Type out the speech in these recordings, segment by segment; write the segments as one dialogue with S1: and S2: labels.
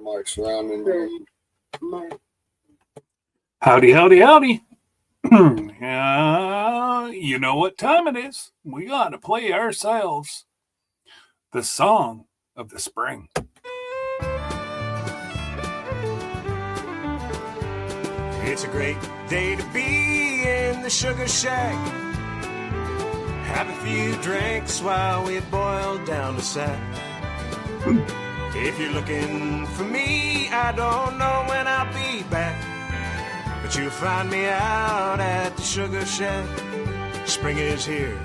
S1: Mark's surrounding them.
S2: Howdy, howdy, howdy. You know what time it is. We got to play ourselves the song of the spring.
S3: It's a great day to be in the sugar shack. Have a few drinks while we boil down the sack. If you're looking for me, I don't know when I'll be back, but you'll find me out at the sugar shack. Spring is here,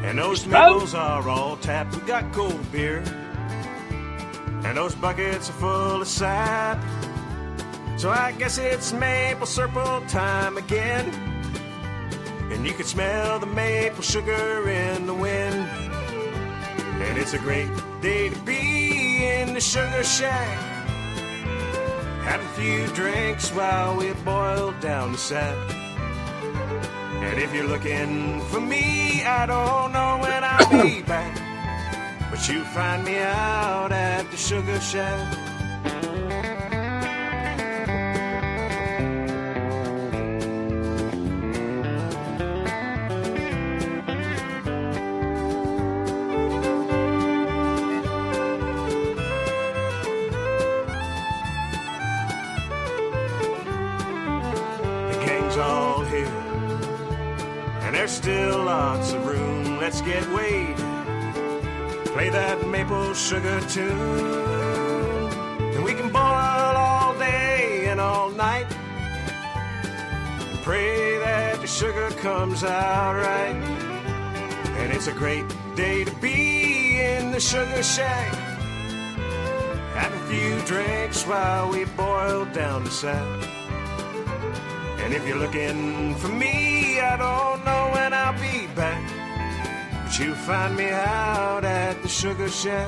S3: and those maples are all tapped. We got cold beer, and those buckets are full of sap. So I guess it's maple syrup time again, and you can smell the maple sugar in the wind. And it's a great day to be in the sugar shack. Have a few drinks while we boil down the sack. And if you're looking for me, I don't know when I'll be back, but you'll find me out at the sugar shack. All here, and there's still lots of room. Let's get weighed, play that maple sugar tune, and we can boil all day and all night, and pray that the sugar comes out right. And it's a great day to be in the sugar shack. Have a few drinks while we boil down the sack. And if you're looking for me, I don't know when I'll be back, but you'll find me out at the sugar shack.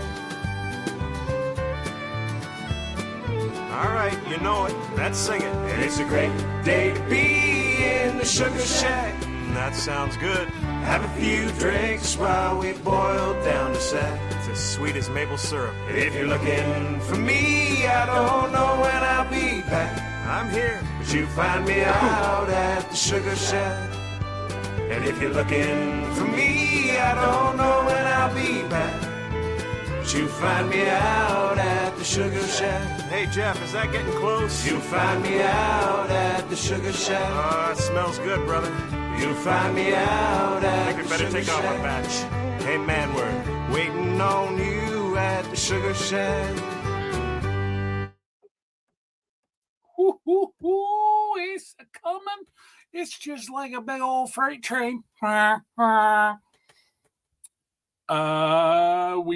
S3: All right, you know it, let's sing it. And it's a great day to be in the sugar shack. That sounds good. Have a few drinks while we boil down the sack. It's as sweet as maple syrup. If you're looking for me, I don't know when I'll be back. I'm here, but you find me out at the sugar shack. And if you're looking for me, I don't know when I'll be back, but you find me out at the sugar shack. Hey Jeff, is that getting close? You find me out at the sugar shack. Oh, it smells good, brother. You'll find me out at the sugar shack. I think we better take off our batch. Hey man, we're waiting on you at the sugar shack.
S2: It's coming. It's just like a big old freight train. We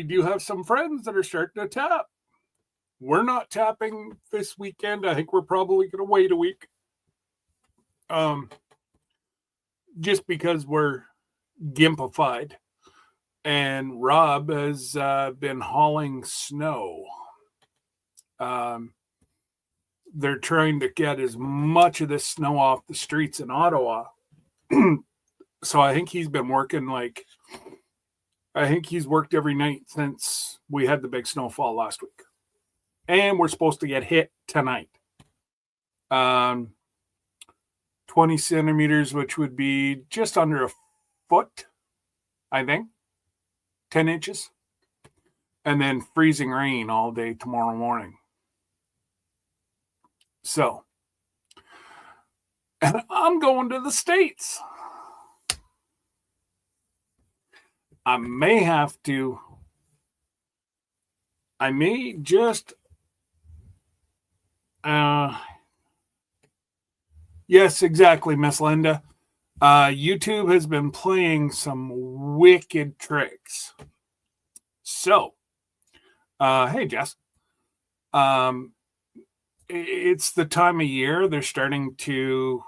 S2: do have some friends that are starting to tap. We're not tapping this weekend. I think we're probably going to wait a week. Just because we're gimpified. And Rob has been hauling snow. They're trying to get as much of this snow off the streets in Ottawa. So I think he's been working I think he's worked every night since we had the big snowfall last week. And we're supposed to get hit tonight. 20 centimeters, which would be just under a foot, I think. 10 inches. And then freezing rain all day tomorrow morning. So, and I'm going to the States. I may just, yes, exactly, Miss Linda. YouTube has been playing some wicked tricks. So, hey, Jess. It's the time of year they're starting to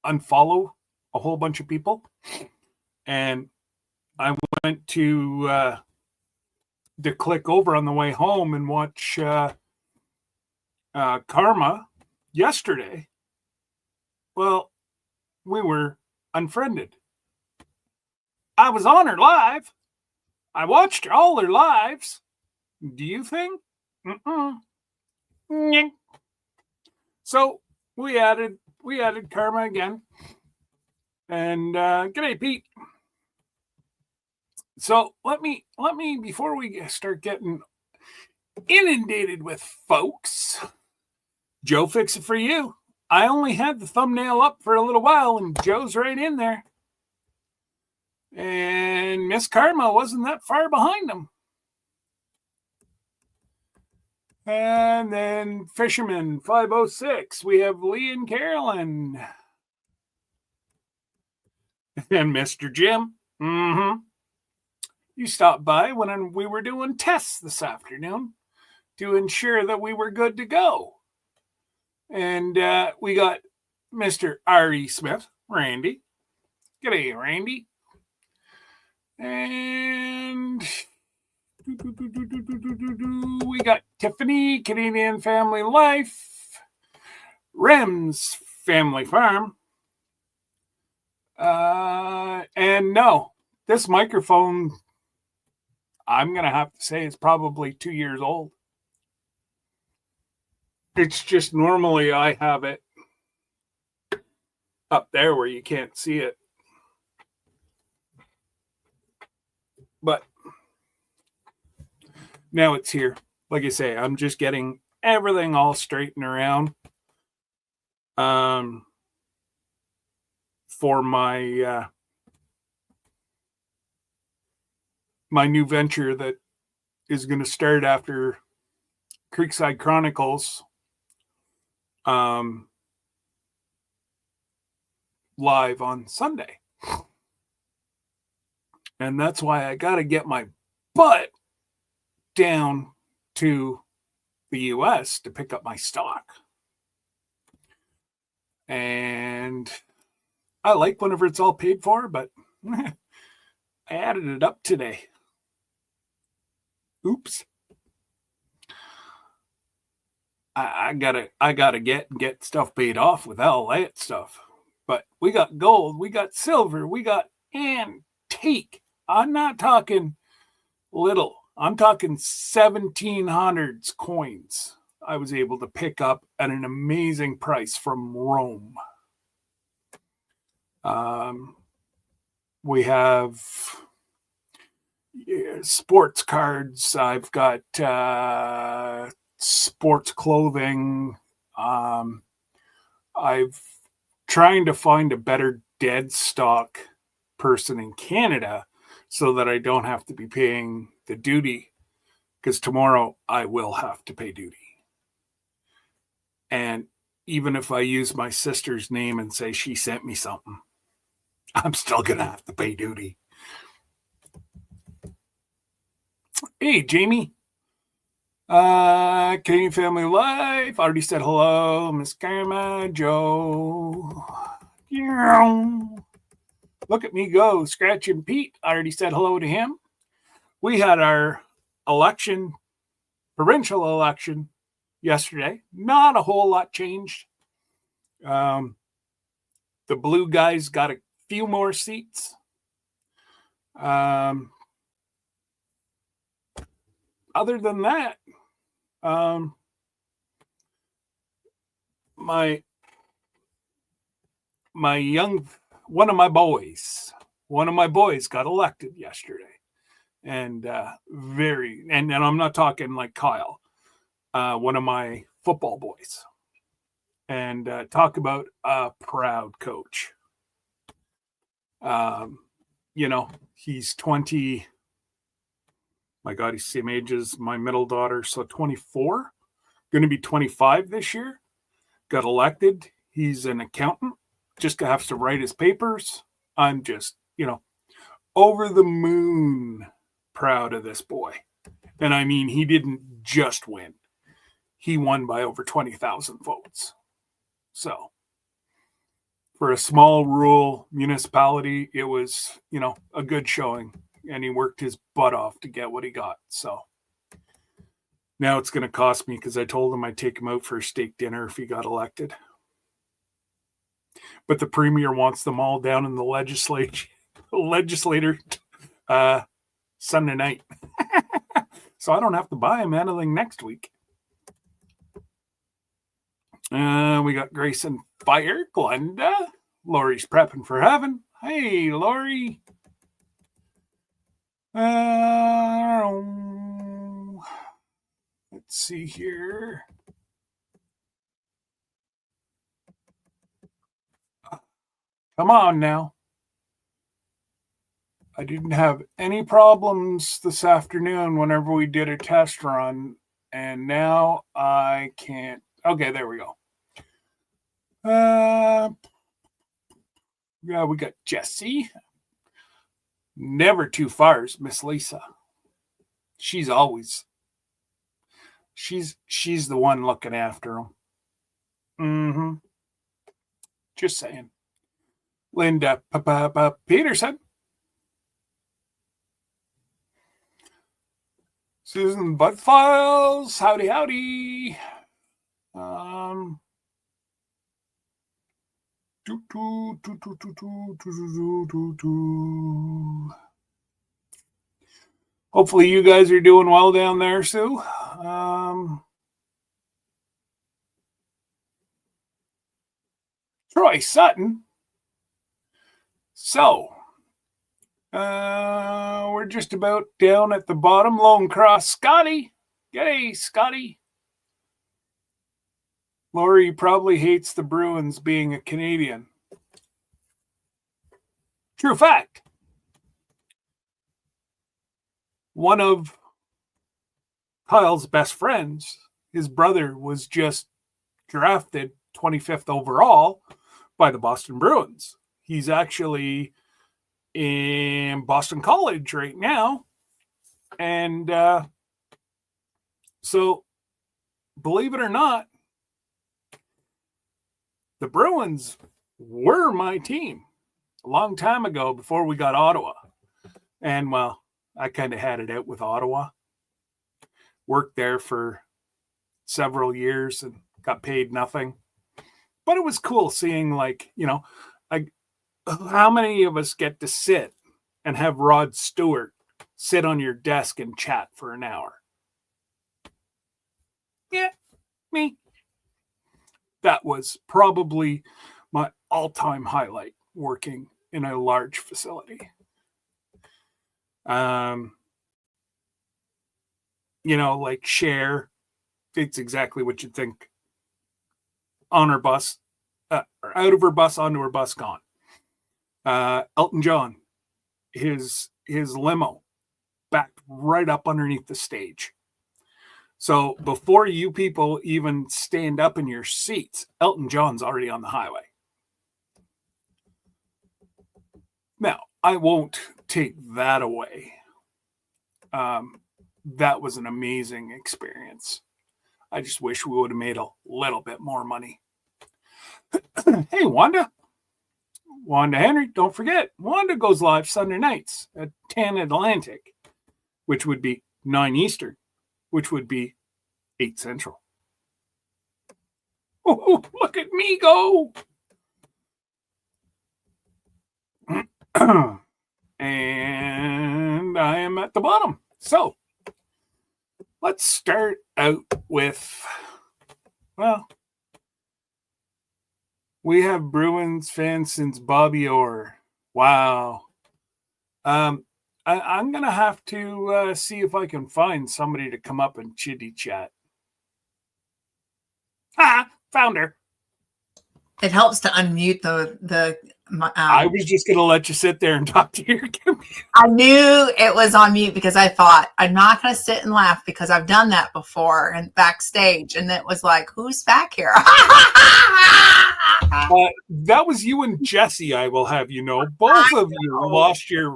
S2: unfollow a whole bunch of people. And I went to click over on the way home and watch Karma yesterday. Well, we were unfriended. I was on her live. I watched all her lives. Do you think? Mm-mm. So we added Karma again. And g'day, Pete. So let me before we start getting inundated with folks, Joe, fix it for you. I only had the thumbnail up for a little while, and Joe's right in there. And Miss Karma wasn't that far behind him. And then Fisherman 506. We have Lee and Carolyn. And Mr. Jim. You stopped by when we were doing tests this afternoon to ensure that we were good to go. And we got Mr. R.E. Smith, Randy. G'day, Randy. And we got Tiffany, Canadian Family Life, Rem's Family Farm. And no, this microphone, I'm going to have to say, is probably 2 years old. It's just normally I have it up there where you can't see it. But now it's here. Like I say, I'm just getting everything all straightened around for my my new venture that is going to start after Creekside Chronicles live on Sunday. And that's why I got to get my butt down to the US to pick up my stock. And I like whenever it's all paid for, but I added it up today. Oops. I gotta get stuff paid off with all that stuff. But we got gold, we got silver, we got antique. I'm not talking little. I'm talking 1700s coins I was able to pick up at an amazing price from Rome. We have sports cards. I've got sports clothing. I've trying to find a better dead stock person in Canada so that I don't have to be paying the duty, because tomorrow I will have to pay duty. And even if I use my sister's name and say she sent me something, I'm still going to have to pay duty. Hey, Jamie. Canadian Family Life. Already said hello. Miss Karma, Joe. Look at me go. Scratching Pete. I already said hello to him. We had our election, provincial election, yesterday. Not a whole lot changed. The blue guys got a few more seats. Other than that, my one of my boys got elected yesterday, and and I'm not talking like Kyle, one of my football boys, and talk about a proud coach. He's 20. My God, he's the same age as my middle daughter, so 24. Going to be 25 this year. Got elected. He's an accountant. Just has to write his papers. I'm just, over the moon proud of this boy. And I mean, he didn't just win. He won by over 20,000 votes. So for a small rural municipality, it was, a good showing. And he worked his butt off to get what he got. So now it's going to cost me, because I told him I'd take him out for a steak dinner if he got elected. but the premier wants them all down in the legislator Sunday night. So I don't have to buy him anything next week. We got Grace and Fire, Glenda. Lori's prepping for heaven. Hey, Lori. Let's see here. Come on now. I didn't have any problems this afternoon whenever we did a test run, and now I can't. Okay, there we go. Yeah, we got Jessie. Never too far is Miss Lisa. She's always she's the one looking after them. Just saying. Linda Peterson. Susan Butt Files. Howdy, howdy. Hopefully you guys are doing well down there, Sue. Troy Sutton. So, we're just about down at the bottom. Lone Cross Scotty. G'day, Scotty. Lori probably hates the Bruins being a Canadian. True fact. One of Kyle's best friends, his brother, was just drafted 25th overall by the Boston Bruins. He's actually in Boston College right now. And so, believe it or not, the Bruins were my team a long time ago before we got Ottawa. And, well, I kind of had it out with Ottawa. Worked there for several years and got paid nothing. But it was cool seeing, like, how many of us get to sit and have Rod Stewart sit on your desk and chat for an hour? Yeah, me. That was probably my all-time highlight, working in a large facility. Like Cher, it's exactly what you'd think. On her bus, out of her bus, onto her bus, gone. Elton John, his limo backed right up underneath the stage. So before you people even stand up in your seats, Elton John's already on the highway. Now, I won't take that away. That was an amazing experience. I just wish we would have made a little bit more money. Hey, Wanda. Wanda Henry, don't forget, Wanda goes live Sunday nights at 10 Atlantic, which would be 9 Eastern, which would be 8 Central. Oh, look at me go. And I am at the bottom. So let's start out with, we have Bruins fans since Bobby Orr. Wow. I'm going to have to see if I can find somebody to come up and chitty chat. Found her.
S1: It helps to unmute the
S2: I was just going to let you sit there and talk to your computer.
S1: I knew it was on mute because I thought, I'm not going to sit and laugh because I've done that before and backstage. And it was like, who's back here?
S2: That was you and Jesse, I will have you know. Both of you lost your...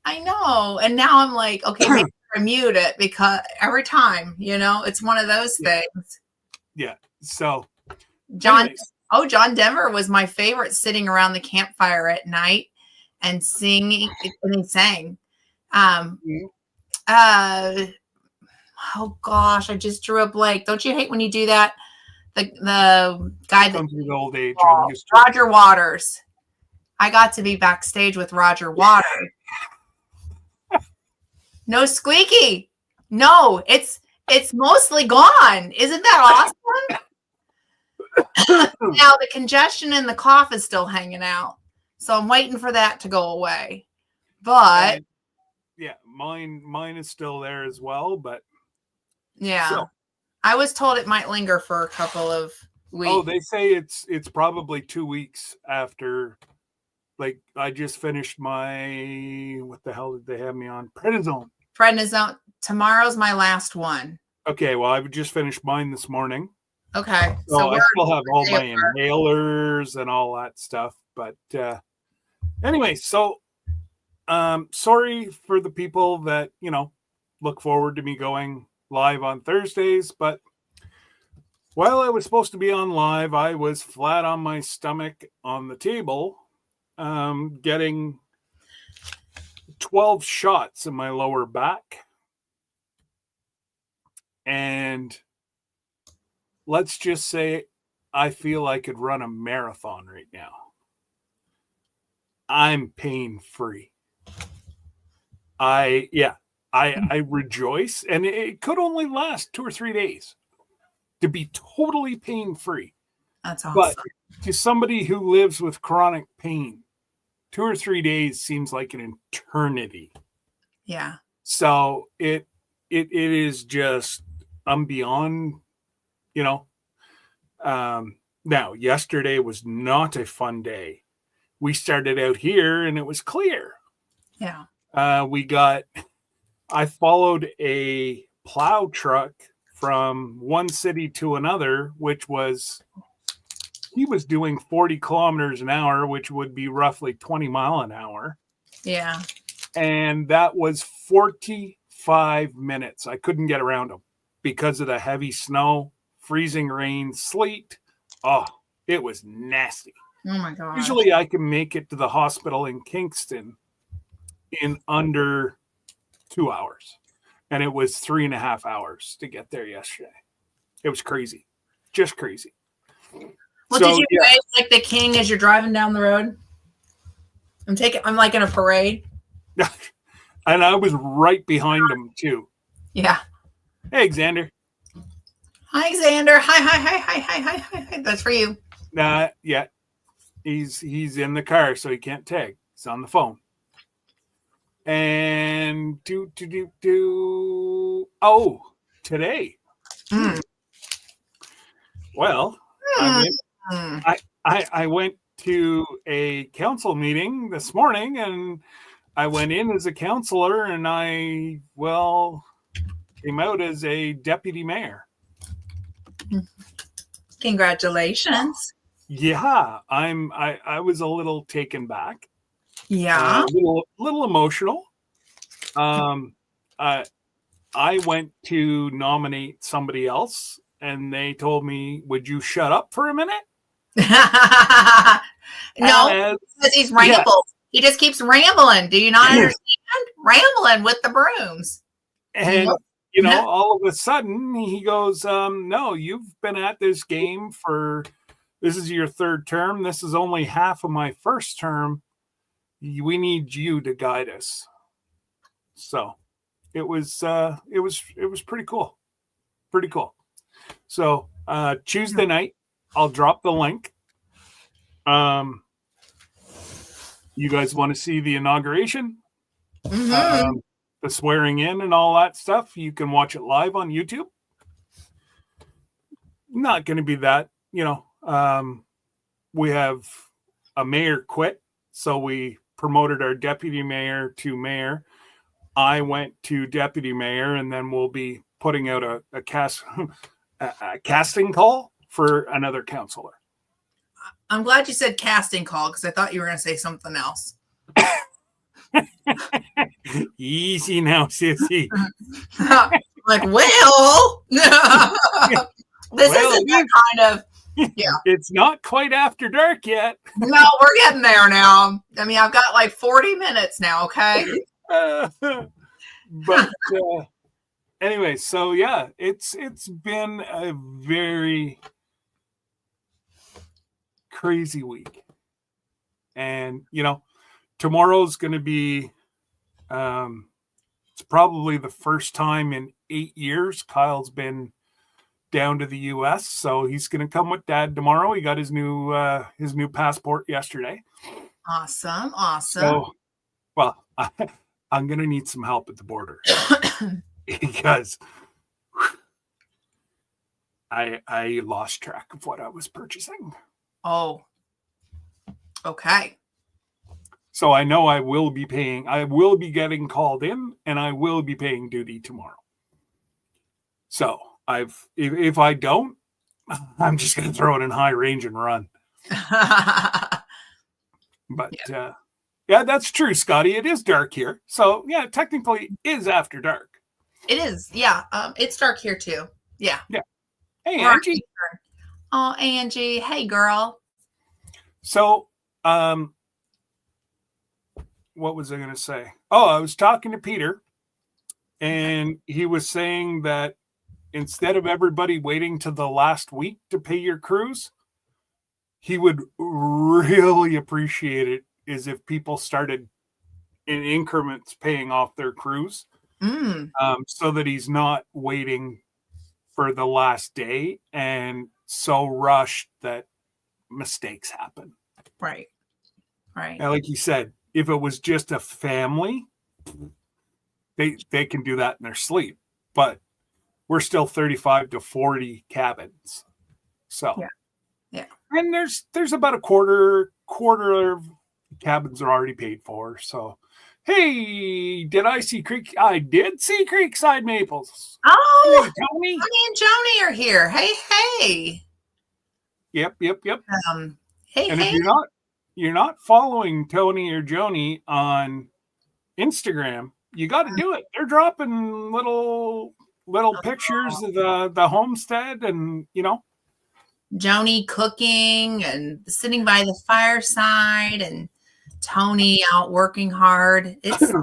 S1: I know. And now I'm like, okay, maybe I mute it because every time, it's one of those things.
S2: Yeah. So,
S1: John...
S2: anyways.
S1: Oh, John Denver was my favorite, sitting around the campfire at night and singing. And he sang. Oh gosh, I just drew a blank. Don't you hate when you do that? the guy that
S2: Comes with old age. I'm used to it.
S1: Roger Waters. I got to be backstage with Roger Waters. No squeaky. No, it's mostly gone. Isn't that awesome? Now the congestion and the cough is still hanging out. So I'm waiting for that to go away. But
S2: And, yeah, mine is still there as well, but
S1: yeah.
S2: So.
S1: I was told it might linger for a couple of weeks.
S2: Oh, they say it's probably 2 weeks after. Like, I just finished my, what the hell did they have me on? Prednisone.
S1: Tomorrow's my last one.
S2: Okay, well, I just finished mine this morning.
S1: Okay.
S2: So I still have all my inhalers and all that stuff. But anyway, so sorry for the people that, look forward to me going live on Thursdays. But while I was supposed to be on live, I was flat on my stomach on the table, getting 12 shots in my lower back. And let's just say I feel I could run a marathon right now. I'm pain-free. I rejoice, and it could only last 2 or 3 days to be totally pain-free.
S1: That's awesome.
S2: But to somebody who lives with chronic pain, 2 or 3 days seems like an eternity.
S1: Yeah.
S2: So it is just, I'm beyond, now yesterday was not a fun day. We started out here and it was clear.
S1: Yeah.
S2: I followed a plow truck from one city to another, he was doing 40 kilometers an hour, which would be roughly 20 mile an hour.
S1: Yeah.
S2: And that was 45 minutes. I couldn't get around him because of the heavy snow, freezing rain, sleet. Oh, it was nasty.
S1: Oh my God.
S2: Usually I can make it to the hospital in Kingston in under 2 hours. And it was 3.5 hours to get there yesterday. It was crazy. Just crazy.
S1: Well, did you wave like the king as you're driving down the road? I'm like in a parade.
S2: And I was right behind him too.
S1: Yeah.
S2: Hey, Xander.
S1: Hi, Xander. Hi. That's for you.
S2: Yeah. He's in the car, so he can't tag. He's on the phone. And today. Well, I went to a council meeting this morning, and I went in as a councillor, and I came out as a deputy mayor.
S1: Congratulations.
S2: Yeah, I was a little taken back.
S1: Yeah.
S2: A little emotional. I went to nominate somebody else, and they told me, "Would you shut up for a minute?"
S1: No, because he's rambles. Yeah. He just keeps rambling. Do you not understand? Rambling with the brooms.
S2: And all of a sudden he goes, "No, you've been at this game this is your third term. This is only half of my first term. We need you to guide us." So it was pretty cool. Pretty cool. So Tuesday night, I'll drop the link. You guys want to see the inauguration?
S1: Mm-hmm.
S2: The swearing in and all that stuff, you can watch it live on YouTube. Not going to be that, we have a mayor quit, so we promoted our deputy mayor to mayor. I went to deputy mayor, and then we'll be putting out a casting call for another councillor.
S1: I'm glad you said casting call, because I thought you were going to say something else.
S2: Easy now, sissy.
S1: Like, this isn't that kind of. Yeah.
S2: It's not quite after dark yet.
S1: No, we're getting there now. I mean, I've got like 40 minutes now, okay?
S2: But anyway, so yeah, it's been a very crazy week. And, tomorrow's going to be, it's probably the first time in 8 years Kyle's been down to the U.S. So he's going to come with Dad tomorrow. He got his new passport yesterday.
S1: Awesome.
S2: So, well, I'm going to need some help at the border because I lost track of what I was purchasing.
S1: Oh, okay.
S2: So I know I will be getting called in, and I will be paying duty tomorrow. So if I don't, I'm just going to throw it in high range and run. But yeah, that's true, Scotty. It is dark here. So yeah, technically it is after dark.
S1: It is. Yeah. It's dark here too. Yeah.
S2: Yeah. Hey, Angie.
S1: Oh, Angie. Hey, girl.
S2: So, what was I going to say? Oh, I was talking to Peter, and he was saying that instead of everybody waiting to the last week to pay your cruise, he would really appreciate it is if people started in increments paying off their cruise, so that he's not waiting for the last day and so rushed that mistakes happen.
S1: Right.
S2: And like you said, if it was just a family, they can do that in their sleep. But we're still 35 to 40 cabins. So
S1: yeah.
S2: And there's about a quarter of cabins are already paid for. So hey, did I see Creek? I did see Creekside Maples.
S1: Oh,
S2: hey, Tony
S1: and Joni are here. Hey.
S2: Yep.
S1: Hey,
S2: And
S1: hey.
S2: if you're not following Tony or Joni on Instagram, you got to do it. They're dropping little pictures of the homestead, and
S1: Joni cooking and sitting by the fireside, and Tony out working hard. It's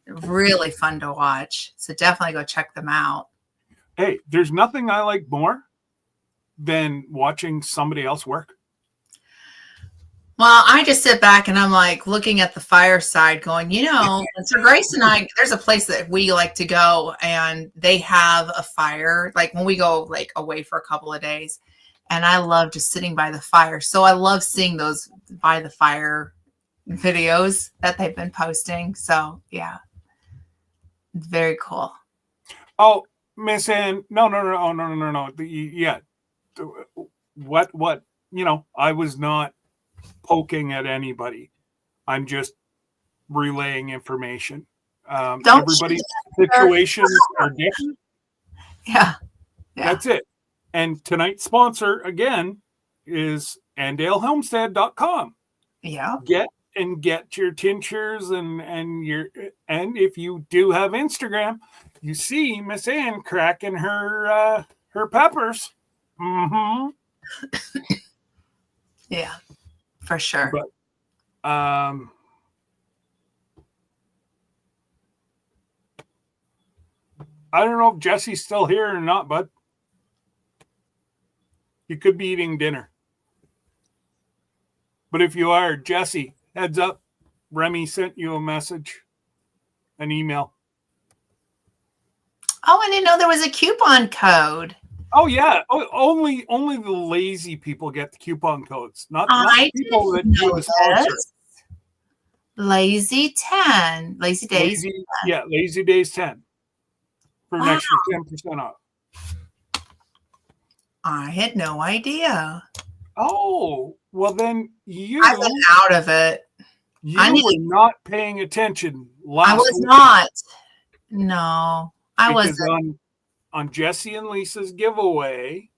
S1: really fun to watch. So definitely go check them out.
S2: Hey, there's nothing I like more than watching somebody else work.
S1: Well, I just sit back and I'm like looking at the fireside going, so Grace and I, there's a place that we like to go, and they have a fire, like when we go like away for a couple of days, and I love just sitting by the fire. So I love seeing those by the fire videos that they've been posting. So yeah, it's very cool.
S2: Oh, Miss Ann, no. What? I was not poking at anybody. I'm just relaying information. Everybody's situations are different.
S1: Yeah.
S2: That's it. And tonight's sponsor again is andalehomestead.com.
S1: Yeah.
S2: Get your tinctures and if you do have Instagram, you see Miss Ann cracking her peppers. Mm-hmm.
S1: Yeah, for sure.
S2: But I don't know if Jesse's still here or not, bud. You could be eating dinner. But if you are, Jesse, heads up. Remy sent you a message, an email.
S1: Oh, I didn't know there was a coupon code.
S2: Oh yeah. Only the lazy people get the coupon codes, not people that do the sponsor.
S1: Lazy Days.
S2: Lazy Days 10 for an extra 10% off.
S1: I had no idea.
S2: Oh, well then
S1: I've been out of it.
S2: You were not paying attention last
S1: I was
S2: week.
S1: not. No, I wasn't.
S2: On Jesse and Lisa's giveaway,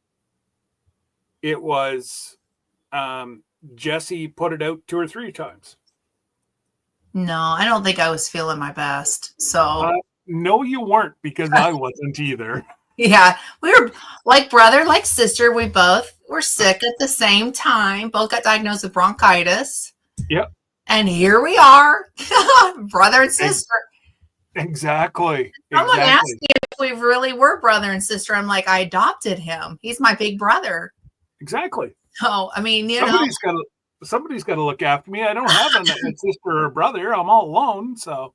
S2: it was Jesse put it out 2 or 3 times.
S1: No, I don't think I was feeling my best. So
S2: no, you weren't, because I wasn't either.
S1: Yeah, we were like brother, like sister. We both were sick at the same time. Both got diagnosed with bronchitis.
S2: Yep.
S1: And here we are, brother and sister.
S2: Exactly.
S1: Someone asked me if we really were brother and sister. I'm like, I adopted him. He's my big brother.
S2: Exactly.
S1: So, I mean,
S2: somebody's got to look after me. I don't have a sister or a brother. I'm all alone. So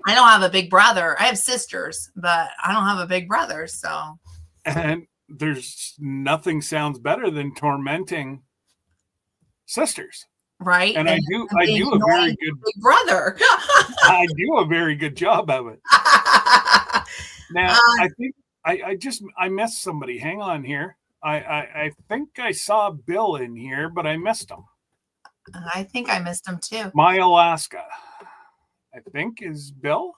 S1: I don't have a big brother. I have sisters, but I don't have a big brother. So,
S2: and there's nothing sounds better than tormenting sisters.
S1: right.
S2: And I do
S1: being
S2: a very
S1: annoying
S2: good
S1: big brother.
S2: I do a very good job of it. Now I think I missed somebody. Hang on here. I think I saw Bill in here, but I missed him.
S1: I think I missed him too.
S2: My Alaska, I think, is Bill.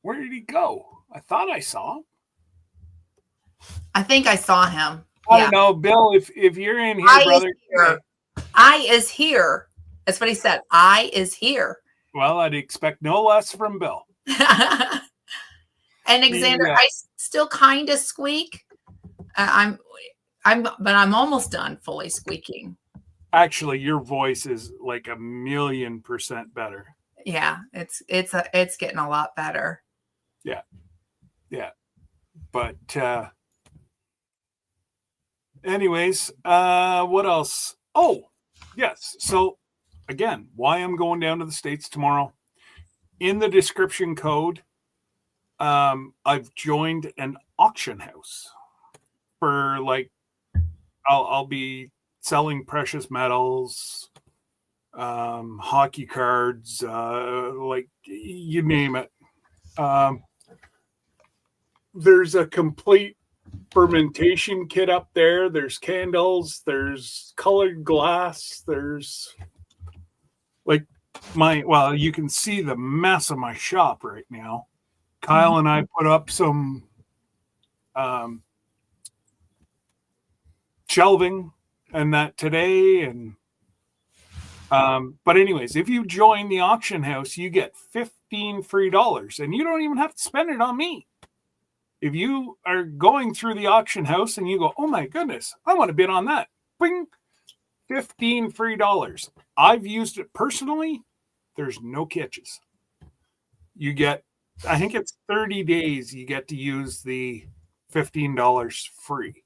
S2: Where did he go? I thought I saw him.
S1: I think I saw him.
S2: I don't know, Bill. If you're in here, brother,
S1: I is here. That's what he said. I is here.
S2: Well, I'd expect no less from Bill.
S1: And Xander, I still kind of squeak. But I'm almost done fully squeaking.
S2: Actually, your voice is like 1,000,000% better.
S1: Yeah, it's getting a lot better.
S2: Yeah. But anyways, what else? Oh, yes. So again, why I'm going down to the States tomorrow. In the description code, I've joined an auction house for like I'll be selling precious metals, hockey cards, like you name it. There's a complete fermentation kit up there. There's candles, there's colored glass, there's like you can see the mess of my shop right now. Kyle and I put up some shelving and that today, and but anyways, if you join the auction house, you get $15 free, and you don't even have to spend it on me. If you are going through the auction house and you go, oh my goodness, I want to bid on that, bing, $15 free. I've used it personally. There's no catches. You get, I think it's 30 days you get to use the $15 free.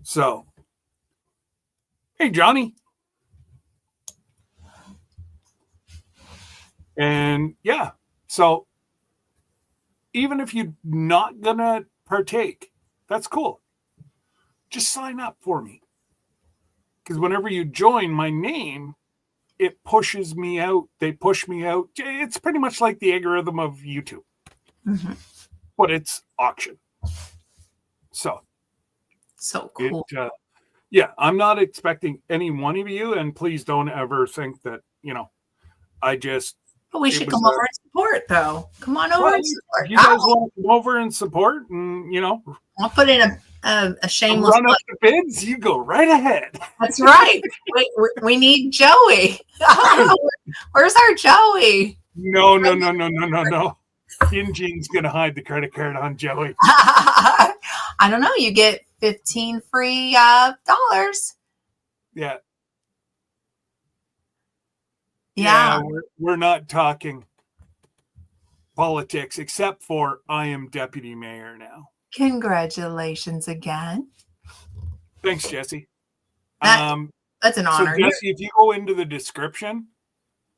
S2: So, hey, Johnny. And yeah, so even if you're not going to partake, that's cool. Just sign up for me. Because whenever you join my name, it pushes me out. They push me out. It's pretty much like the algorithm of YouTube. Mm-hmm. But it's auction. So
S1: cool.
S2: Yeah, I'm not expecting any one of you, and please don't ever think that,
S1: But we should come over and support, though. Come on over and support.
S2: You guys want to come over and support, and
S1: I'll put in a shameless
S2: run up the bids. You go right ahead.
S1: That's right. we need Joey. Where's our Joey?
S2: No. Gin's gonna hide the credit card on Joey.
S1: I don't know. You get 15 free dollars.
S2: Yeah.
S1: Yeah,
S2: we're not talking politics, except for I am deputy mayor now.
S1: Congratulations again.
S2: Thanks, Jesse.
S1: That's an honor.
S2: So Jesse, if you go into the description,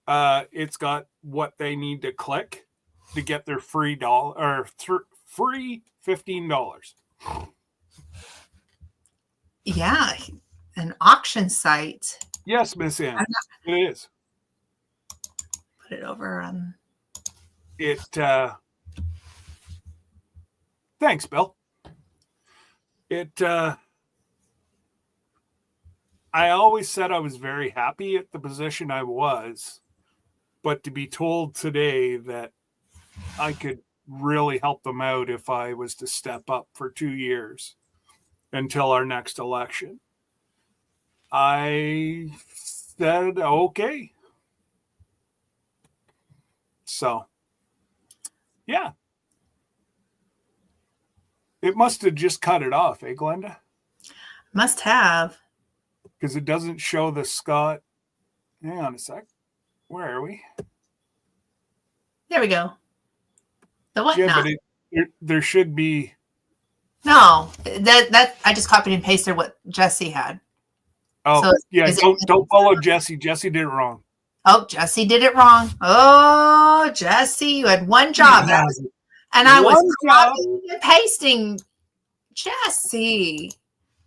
S2: it's got what they need to click to get their free free $15.
S1: Yeah, an auction site.
S2: Yes, Miss Ann, it is.
S1: Put it over.
S2: Thanks, Bill. I always said I was very happy at the position I was, but to be told today that I could really help them out if I was to step up for 2 years until our next election, I said, okay. So, yeah. It must have just cut it off, eh, Glenda?
S1: Must have.
S2: Because it doesn't show the Scott. Hang on a sec. Where are we?
S1: There we go. The what
S2: Yeah,
S1: not?
S2: but there should be
S1: No, that I just copied and pasted what Jesse had.
S2: Oh,
S1: So
S2: yeah.
S1: is
S2: Don't follow Jesse. Jesse did it wrong.
S1: Oh, Jesse did it wrong. Oh, Jesse, you had one job.
S2: Yeah.
S1: And I was
S2: One job.
S1: copying and pasting. Jesse,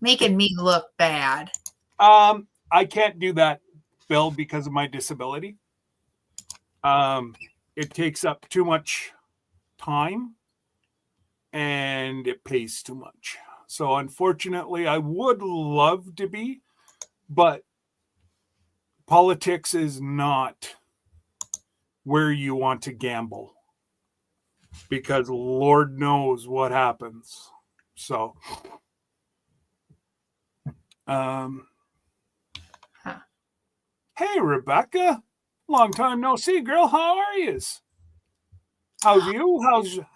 S1: making me look bad.
S2: I can't do that, Bill, because of my disability. It takes up too much time and it pays too much. So unfortunately, I would love to be, but politics is not where you want to gamble because Lord knows what happens. So, hey, Rebecca, long time no see, girl. How are you? How's you?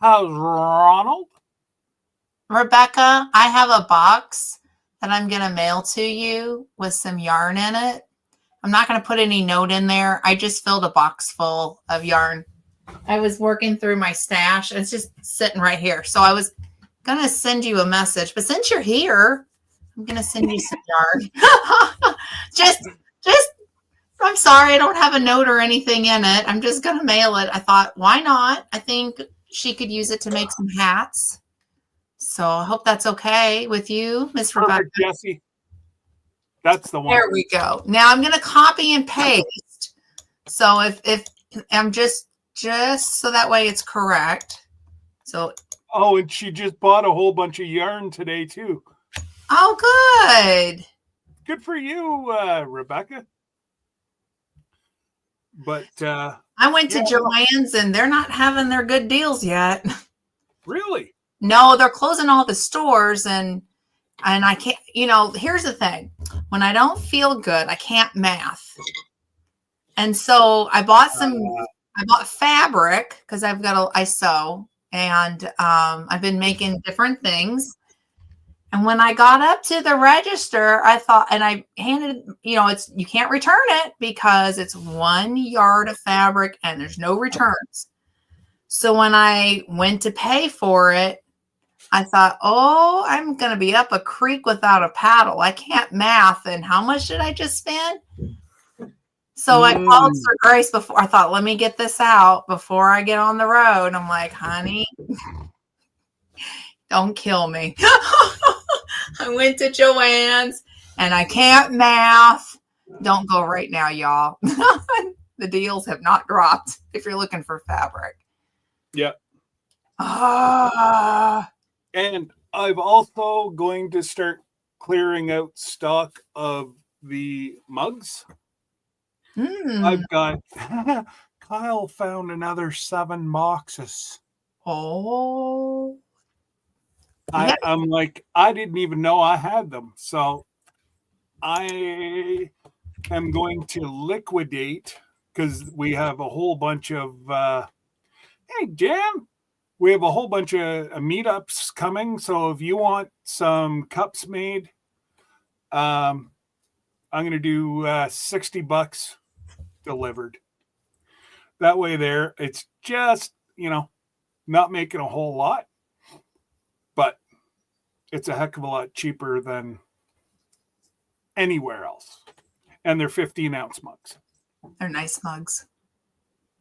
S2: How's Ronald?
S1: Rebecca, I have a box that I'm going to mail to you with some yarn in it. I'm not going to put any note in there. I just filled a box full of yarn. I was working through my stash. It's just sitting right here. So I was going to send you a message, but since you're here, I'm going to send you some yarn. just, I'm sorry. I don't have a note or anything in it. I'm just going to mail it. I thought, why not? I think she could use it to make some hats. So I hope that's okay with you, Miss Rebecca.
S2: Perfect, Jesse. That's the one.
S1: There we go. Now I'm going to copy and paste. So if I'm just so that way it's correct. So.
S2: Oh, and she just bought a whole bunch of yarn today too.
S1: Oh, good.
S2: Good for you, Rebecca. But
S1: I went to Joann's and they're not having their good deals yet.
S2: Really?
S1: No, they're closing all the stores and I can't, here's the thing. When I don't feel good, I can't math. And so I bought fabric because I sew and I've been making different things. And when I got up to the register, I thought, and I handed, you can't return it because it's 1 yard of fabric and there's no returns. So when I went to pay for it, I thought, oh, I'm going to be up a creek without a paddle. I can't math. And how much did I just spend? So I called Sir Grace before. I thought, let me get this out before I get on the road. I'm like, honey, don't kill me. I went to Joann's and I can't math. Don't go right now, y'all. The deals have not dropped if you're looking for fabric.
S2: Yeah.
S1: And
S2: I've also going to start clearing out stock of the mugs. I've got Kyle found another 7 boxes.
S1: Oh.
S2: I'm like, I didn't even know I had them. So I am going to liquidate because we have a whole bunch of, hey, Jan, we have a whole bunch of meetups coming. So if you want some cups made, I'm going to do $60 delivered. That way there, it's just, not making a whole lot, but it's a heck of a lot cheaper than anywhere else. And they're 15-ounce mugs.
S1: They're nice mugs.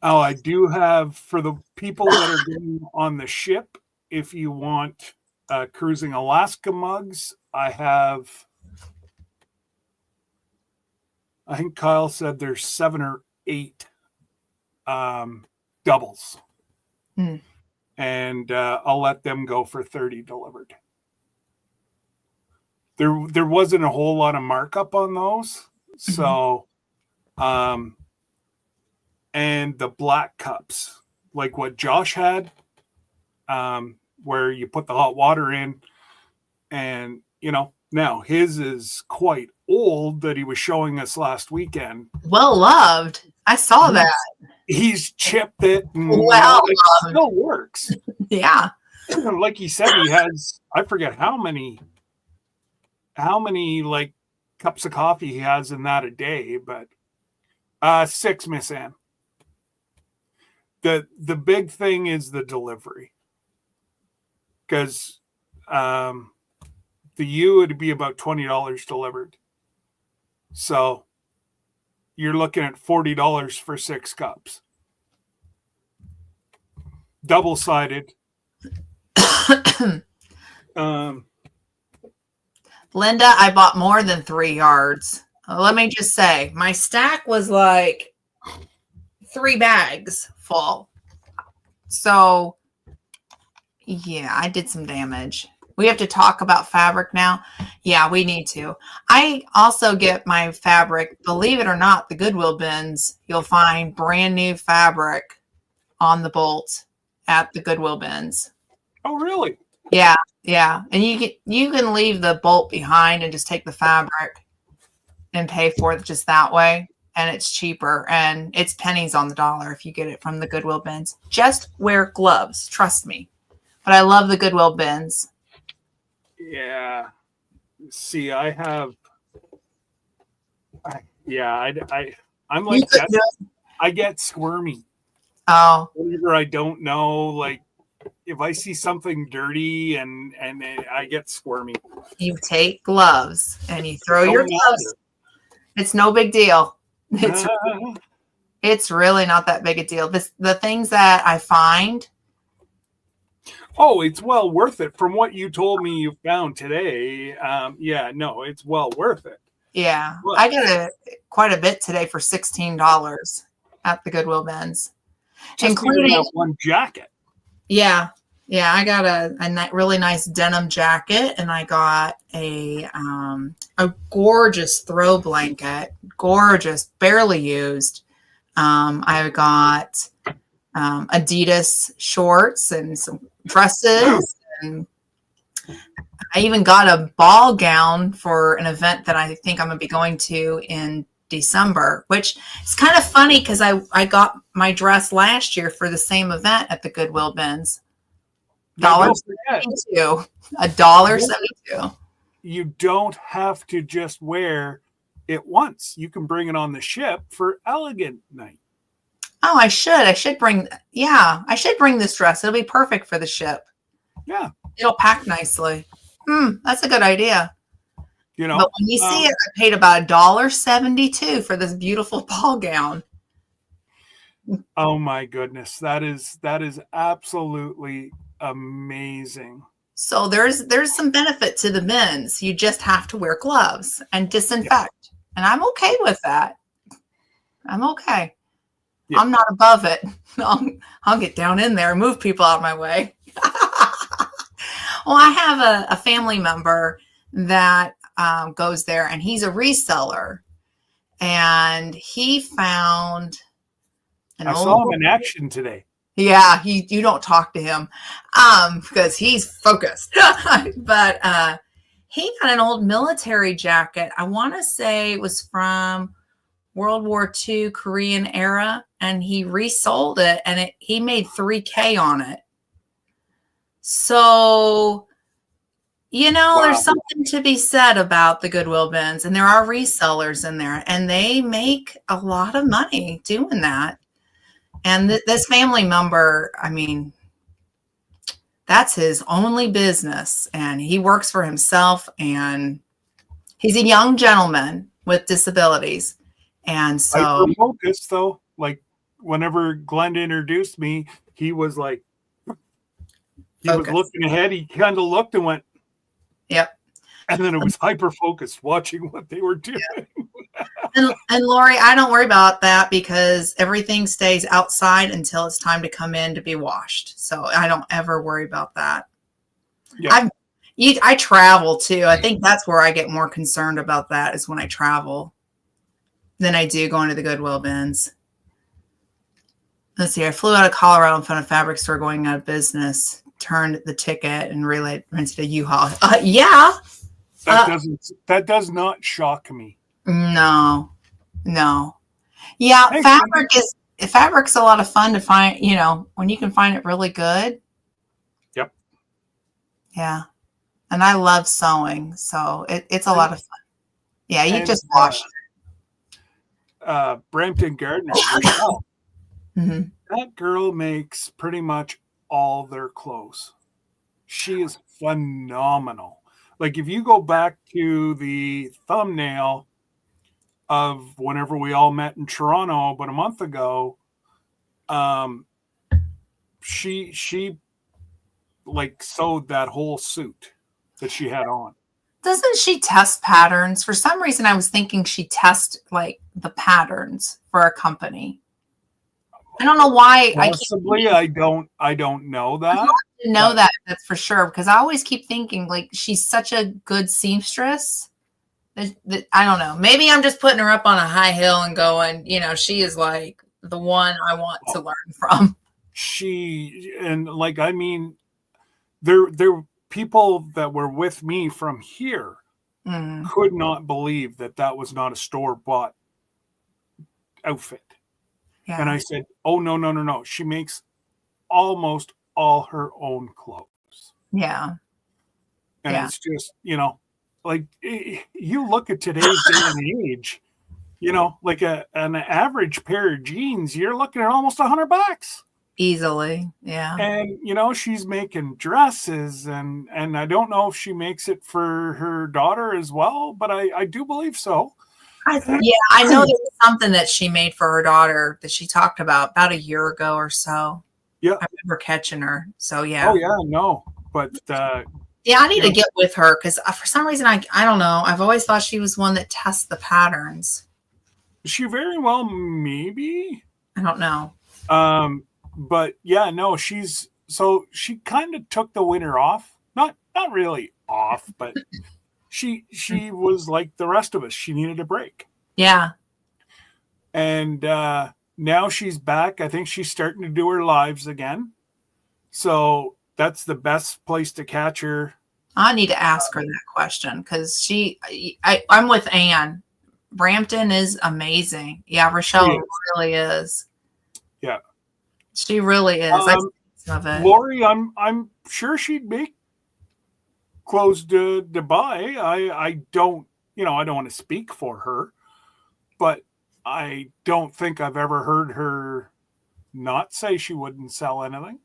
S2: Oh, I do have, for the people that are going on the ship, if you want Cruising Alaska mugs, I think Kyle said there's 7 or 8 doubles. And I'll let them go for $30 delivered. There wasn't a whole lot of markup on those. So, and the black cups, like what Josh had, where you put the hot water in and, now his is quite old that he was showing us last weekend.
S1: Well loved. I saw that.
S2: He's chipped it. And, it still works.
S1: Yeah.
S2: Like he said, he has, I forget how many like cups of coffee he has in that a day, but 6, Miss Ann. The big thing is the delivery. Because The U would be about $20 delivered. So you're looking at $40 for 6 cups. Double-sided.
S1: Linda, I bought more than 3 yards. Let me just say, my stack was like 3 bags full. So, yeah, I did some damage. We have to talk about fabric now. Yeah, we need to. I also get my fabric, believe it or not, the Goodwill bins. You'll find brand new fabric on the bolt at the Goodwill bins.
S2: Oh, really?
S1: Yeah, yeah. And you can leave the bolt behind and just take the fabric and pay for it just that way. And it's cheaper, and it's pennies on the dollar if you get it from the Goodwill bins. Just wear gloves, trust me. But I love the Goodwill bins.
S2: Yeah. See, I'm like that. I get squirmy.
S1: Oh.
S2: Whenever I don't know, like if I see something dirty and I get squirmy.
S1: You take gloves and you throw your gloves. It's no big deal. It's really not that big a deal. The things that I find.
S2: Oh, it's well worth it. From what you told me you found today, it's well worth it.
S1: Yeah, well, I got quite a bit today for $16 at the Goodwill bins,
S2: including that one jacket.
S1: Yeah, I got a really nice denim jacket, and I got a gorgeous throw blanket, gorgeous, barely used. I got Adidas shorts and some dresses, and I even got a ball gown for an event that I think I'm going to be going to in December, which is kind of funny because I got my dress last year for the same event at the Goodwill bins. $1.72. $1.72.
S2: You don't have to just wear it once. You can bring it on the ship for elegant night.
S1: Oh, I should bring this dress. It'll be perfect for the ship.
S2: Yeah.
S1: It'll pack nicely. That's a good idea.
S2: You know,
S1: but when you see it, I paid about $1.72 for this beautiful ball gown.
S2: Oh my goodness. That is absolutely amazing.
S1: So there's some benefit to the bins. You just have to wear gloves and disinfect. Yeah. And I'm okay with that. I'm okay. Yeah. I'm not above it. I'll get down in there and move people out of my way. Well, I have a family member that goes there, and he's a reseller. And he found
S2: I saw him in action today.
S1: Yeah, you don't talk to him because he's focused. But he got an old military jacket. I want to say it was from World War II, Korean era, and he resold it, and he made $3,000 on it. So, wow. There's something to be said about the Goodwill bins, and there are resellers in there, and they make a lot of money doing that. And this family member, I mean, that's his only business, and he works for himself, and he's a young gentleman with disabilities. And so
S2: focused though, like whenever Glenda introduced me, he was like, he was looking ahead. He kind of looked and went,
S1: yep.
S2: And then it was hyper focused watching what they were doing.
S1: Yeah. And Lori, I don't worry about that because everything stays outside until it's time to come in to be washed. So I don't ever worry about that. Yeah. I travel too. I think that's where I get more concerned about that is when I travel than I do going to the Goodwill bins. Let's see. I flew out of Colorado and found a fabric store going out of business. Turned the ticket and rented a U-Haul. Yeah.
S2: That does not shock me.
S1: No. Yeah, fabric's a lot of fun to find, when you can find it really good.
S2: Yep.
S1: Yeah. And I love sewing, so it's a lot of fun. Yeah, you just wash
S2: it. Brampton Gardner, that girl makes pretty much all their clothes. She is phenomenal. Like if you go back to the thumbnail of whenever we all met in Toronto about a month ago, um, she like sewed that whole suit that she had on.
S1: Doesn't she test patterns? For some reason, I was thinking she tests like the patterns for a company. I don't know why.
S2: Possibly, I don't know
S1: I'd
S2: that.
S1: love to know
S2: but-
S1: that. That's for sure. Because I always keep thinking like she's such a good seamstress. I don't know. Maybe I'm just putting her up on a high hill and going, she is like the one I want to learn from.
S2: Like, I mean, there people that were with me from here could not believe that was not a store-bought outfit.
S1: Yeah.
S2: And I said, oh, no. She makes almost all her own clothes.
S1: Yeah.
S2: And it's just, like you look at today's day and age, like an average pair of jeans, you're looking at almost $100.
S1: Easily. Yeah.
S2: And, she's making dresses and I don't know if she makes it for her daughter as well, but I do believe so.
S1: I know there was something that she made for her daughter that she talked about a year ago or so.
S2: Yeah.
S1: I remember catching her. So, yeah.
S2: Oh, yeah, no. But,
S1: yeah, I need to get with her because for some reason, I don't know. I've always thought she was one that tests the patterns.
S2: She very well maybe.
S1: I don't know.
S2: But yeah, no, she kind of took the winter off. Not really off, but she was like the rest of us. She needed a break.
S1: Yeah.
S2: And now she's back. I think she's starting to do her lives again. So that's the best place to catch her.
S1: I need to ask her that question because I'm with Anne. Brampton is amazing. Yeah, Rochelle really is.
S2: Yeah.
S1: She really is. I love it.
S2: Lori, I'm sure she'd make clothes to buy. I don't want to speak for her, but I don't think I've ever heard her not say she wouldn't sell anything.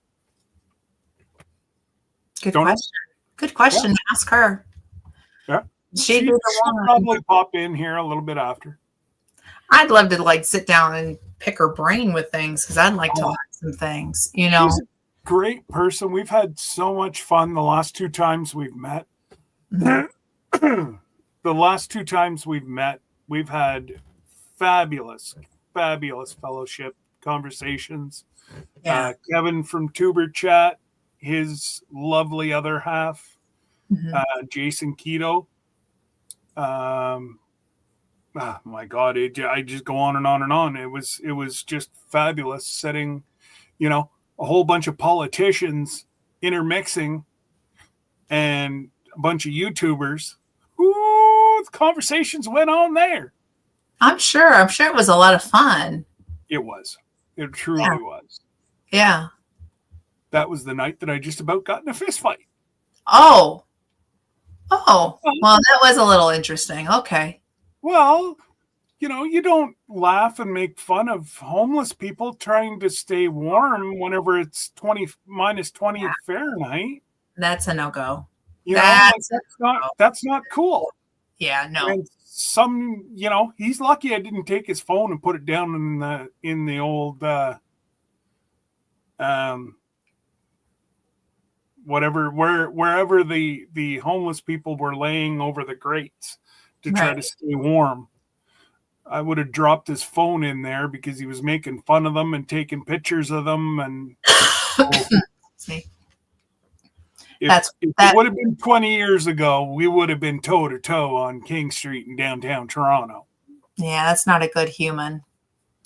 S1: Good question. Good question.
S2: Yeah.
S1: Ask her.
S2: Yeah.
S1: She'd
S2: probably pop in here a little bit after.
S1: I'd love to sit down and pick her brain with things because I'd like to learn some things.
S2: She's a great person. We've had so much fun the last 2 times we've met. Mm-hmm. The last 2 times we've met, we've had fabulous fellowship conversations.
S1: Yeah.
S2: Kevin from Tuber Chat, his lovely other half, Jason Keto. Oh my God, I just go on and on and on. It was just fabulous setting, a whole bunch of politicians intermixing and a bunch of YouTubers. Ooh, the conversations went on there.
S1: I'm sure it was a lot of fun.
S2: It was. It truly was.
S1: Yeah.
S2: That was the night that I just about got in a fist fight.
S1: Oh, well, that was a little interesting. Okay.
S2: Well, you don't laugh and make fun of homeless people trying to stay warm whenever it's minus 20 Fahrenheit.
S1: That's a no-go.
S2: That's not cool.
S1: Yeah, no.
S2: And he's lucky I didn't take his phone and put it down in the old wherever the homeless people were laying over the grates to try to stay warm. I would have dropped his phone in there because he was making fun of them and taking pictures of them. And
S1: See,
S2: if it would have been 20 years ago, we would have been toe to toe on King Street in downtown Toronto.
S1: Yeah, that's not a good human.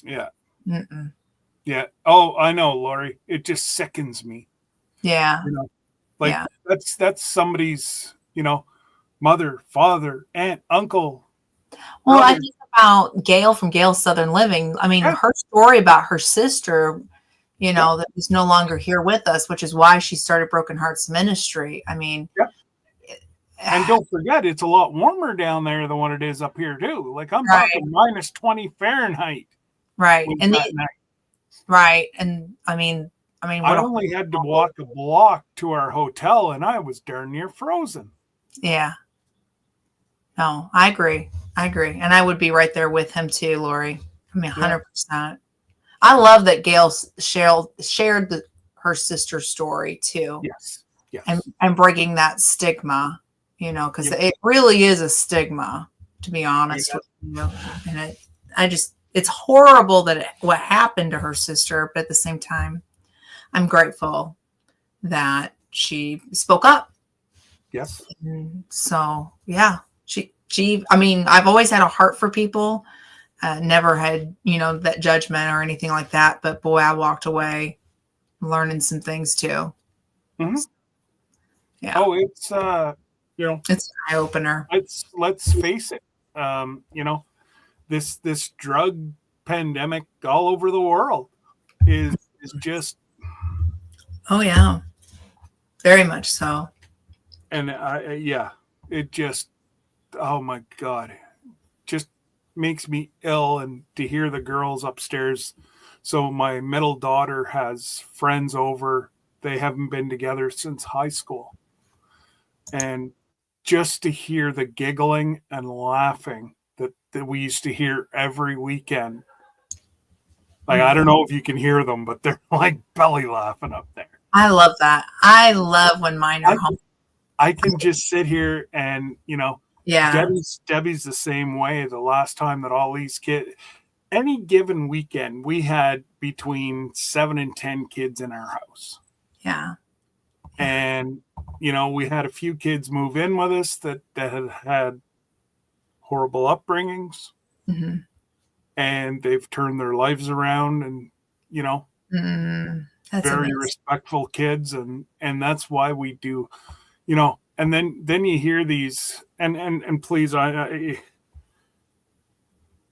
S2: Yeah.
S1: Mm-mm.
S2: Yeah. Oh, I know, Lori. It just sickens me.
S1: Yeah.
S2: That's somebody's, mother, father, aunt, uncle.
S1: Well, brother. I think about Gail from Gail's Southern Living. I mean, her story about her sister, that is no longer here with us, which is why she started Broken Hearts Ministry. I mean,
S2: and don't forget, it's a lot warmer down there than what it is up here too. Like I'm talking minus 20 Fahrenheit.
S1: Right. And I mean, I mean,
S2: I only had to walk a block to our hotel, and I was darn near frozen.
S1: Yeah. No, I agree. And I would be right there with him too, Lori. I mean, 100%. I love that Gail shared her sister's story too.
S2: Yes.
S1: And breaking that stigma, because it really is a stigma, to be honest with you. And it's horrible that what happened to her sister, but at the same time, I'm grateful that she spoke up.
S2: Yes.
S1: And so, yeah, I mean, I've always had a heart for people. Never had, that judgment or anything like that. But boy, I walked away learning some things too.
S2: Mm-hmm.
S1: Yeah.
S2: Oh, it's,
S1: it's an eye opener.
S2: Let's face it. This drug pandemic all over the world is just.
S1: Oh yeah. Very much so.
S2: And it just, oh my God, just makes me ill. And to hear the girls upstairs. So my middle daughter has friends over. They haven't been together since high school. And just to hear the giggling and laughing that we used to hear every weekend. Like, I don't know if you can hear them, but they're like belly laughing up there.
S1: I love that. I love when mine are home.
S2: I can just sit here and, Debbie's the same way. The last time that all these kids, any given weekend, we had between 7 and 10 kids in our house.
S1: Yeah.
S2: And, we had a few kids move in with us that had horrible upbringings.
S1: Mm-hmm.
S2: And they've turned their lives around and,
S1: That's
S2: very
S1: amazing.
S2: respectful kids. And that's why we do, and then you hear these and please, I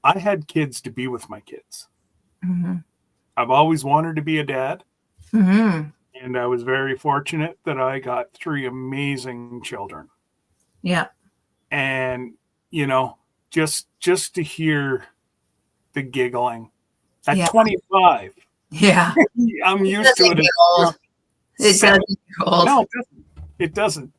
S2: had kids to be with my kids.
S1: Mm-hmm.
S2: I've always wanted to be a dad.
S1: Mm-hmm.
S2: And I was very fortunate that I got 3 amazing children.
S1: Yeah.
S2: And, just to hear the giggling at 25.
S1: Yeah.
S2: I'm used to it.
S1: It doesn't get old.
S2: No, it doesn't.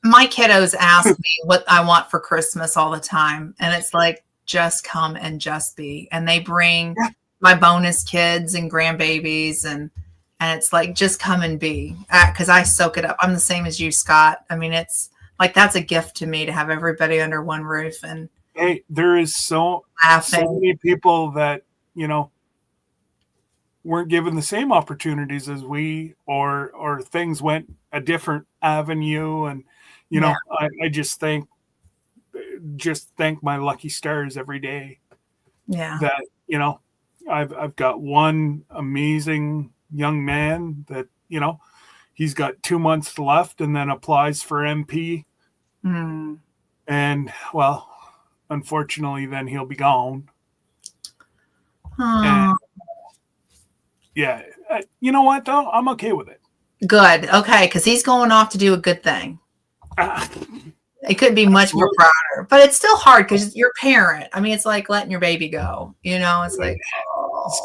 S1: My kiddos ask me what I want for Christmas all the time. And it's like, just come and just be. And they bring my bonus kids and grandbabies and it's like, just come and be, because I soak it up. I'm the same as you, Scott. I mean, it's like, that's a gift to me to have everybody under one roof. And
S2: hey, there is so many people that, weren't given the same opportunities as we, or things went a different avenue. And, I just thank my lucky stars every day.
S1: Yeah.
S2: That, I've got one amazing young man that, he's got 2 months left and then applies for MP.
S1: Mm.
S2: And well, unfortunately, then he'll be gone.
S1: And,
S2: you know what though? I'm okay with it.
S1: Good. Okay. Because he's going off to do a good thing. It couldn't be much more prouder, but it's still hard because you're a parent. I mean, it's like letting your baby go, it's like,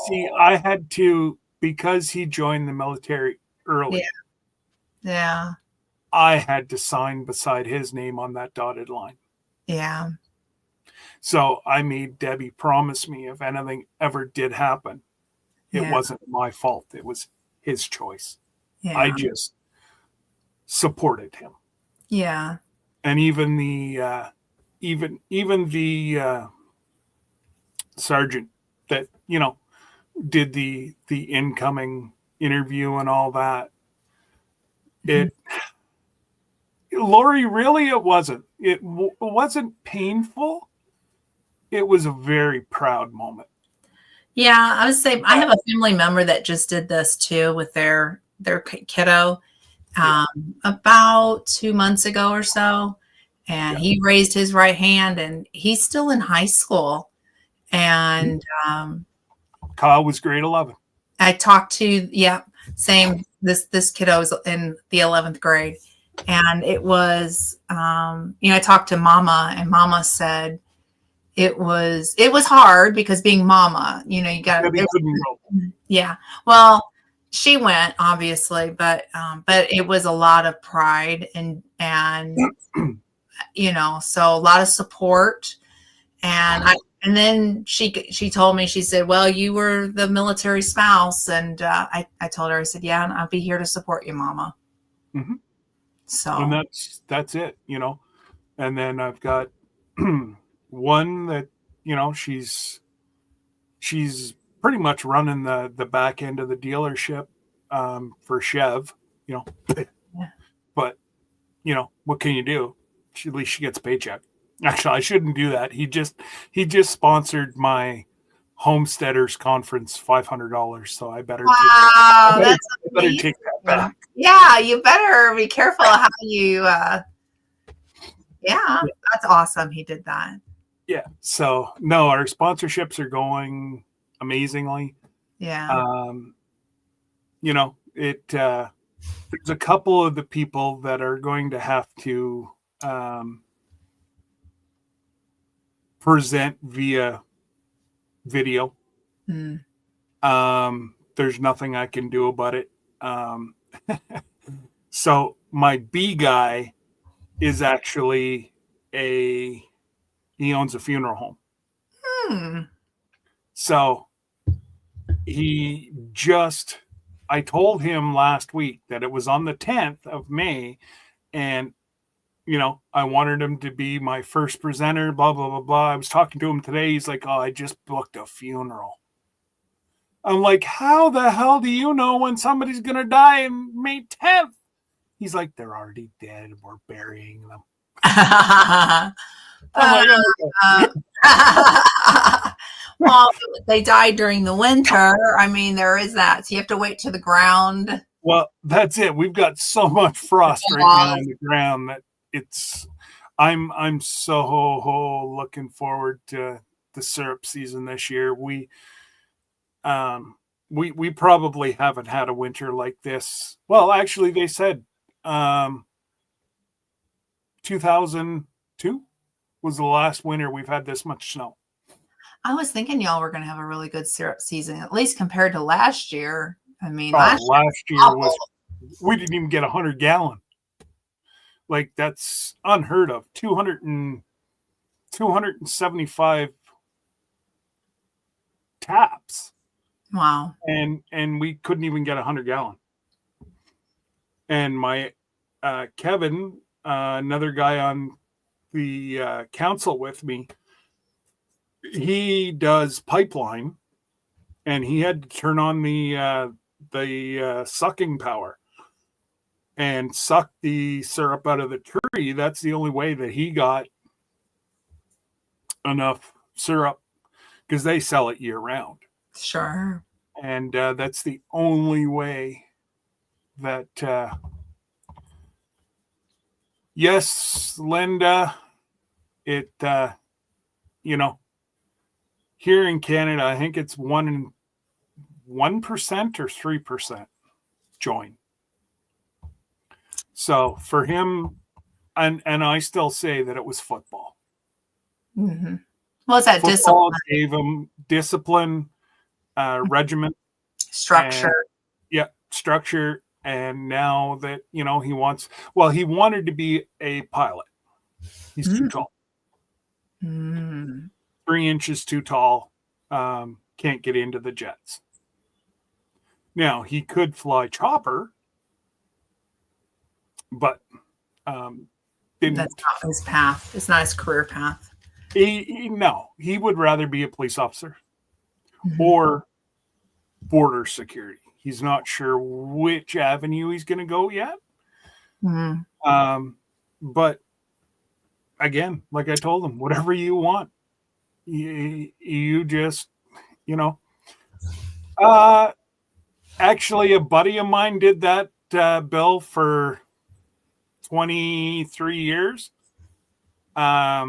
S2: see, I had to, because he joined the military early.
S1: Yeah.
S2: I had to sign beside his name on that dotted line.
S1: Yeah.
S2: So I made Debbie promise me if anything ever did happen, it wasn't my fault. It was his choice.
S1: Yeah.
S2: I just supported him.
S1: Yeah.
S2: And even the sergeant that, did the incoming interview and all that. Lori, really, it wasn't. It wasn't painful. It was a very proud moment.
S1: Yeah, I would say I have a family member that just did this too with their kiddo about 2 months ago or so. And he raised his right hand and he's still in high school. And
S2: Kyle was grade 11.
S1: I talked to, same. This kiddo was in the 11th grade. And it was, I talked to Mama and Mama said it was hard because being Mama, you got to, well, She went, obviously, but it was a lot of pride and so a lot of support. And then she told me, she said, well, you were the military spouse. And I told her, I said, yeah, and I'll be here to support you, Mama.
S2: Mm-hmm.
S1: So,
S2: and that's it, And then I've got one that, she's pretty much running the back end of the dealership for Chev, yeah. But, what can you do? At least she gets a paycheck. Actually, I shouldn't do that. He just sponsored my homesteaders conference $500, so I better take that back.
S1: Yeah, you better be careful how you that's awesome. He did that.
S2: Yeah. So no, our sponsorships are going amazingly.
S1: Yeah.
S2: There's a couple of the people that are going to have to present via video. There's nothing I can do about it. So my B guy is actually he owns a funeral home. So I told him last week that it was on the 10th of May, and I wanted him to be my first presenter, blah, blah, blah, blah. I was talking to him today. He's like, oh, I just booked a funeral. I'm like, how the hell do you know when somebody's going to die in May 10th? He's like, they're already dead. We're burying them.
S1: Well, they died during the winter. I mean, there is that. So you have to wait to the ground.
S2: Well, that's it. We've got so much frost right now on the ground that I'm so looking forward to the syrup season this year. We probably haven't had a winter like this. Well, actually, they said 2002 was the last winter we've had this much snow.
S1: I was thinking y'all were going to have a really good syrup season, at least compared to last year. I mean,
S2: last year we didn't even get 100 gallon. Like, that's unheard of. 275 taps.
S1: Wow.
S2: And we couldn't even get 100 gallon. And my Kevin, another guy on the council with me, he does pipeline, and he had to turn on the sucking power and suck the syrup out of the tree. That's the only way that he got enough syrup, because they sell it year round.
S1: Sure.
S2: And that's the only way that yes, Linda, it here in Canada, I think it's 1% or 3% join. So for him, and I still say that it was football.
S1: Mm-hmm. Well, it's that
S2: football
S1: discipline.
S2: Gave him discipline, regiment,
S1: structure.
S2: Structure. And now that he wanted to be a pilot. He's too tall. 3 inches too tall. Can't get into the jets. Now, he could fly chopper, but
S1: that's not his path. It's not his career path.
S2: He would rather be a police officer or border security. He's not sure which avenue he's going to go yet. But again, like I told him, whatever you want, you just, actually a buddy of mine did that, Bill, for 23 years. What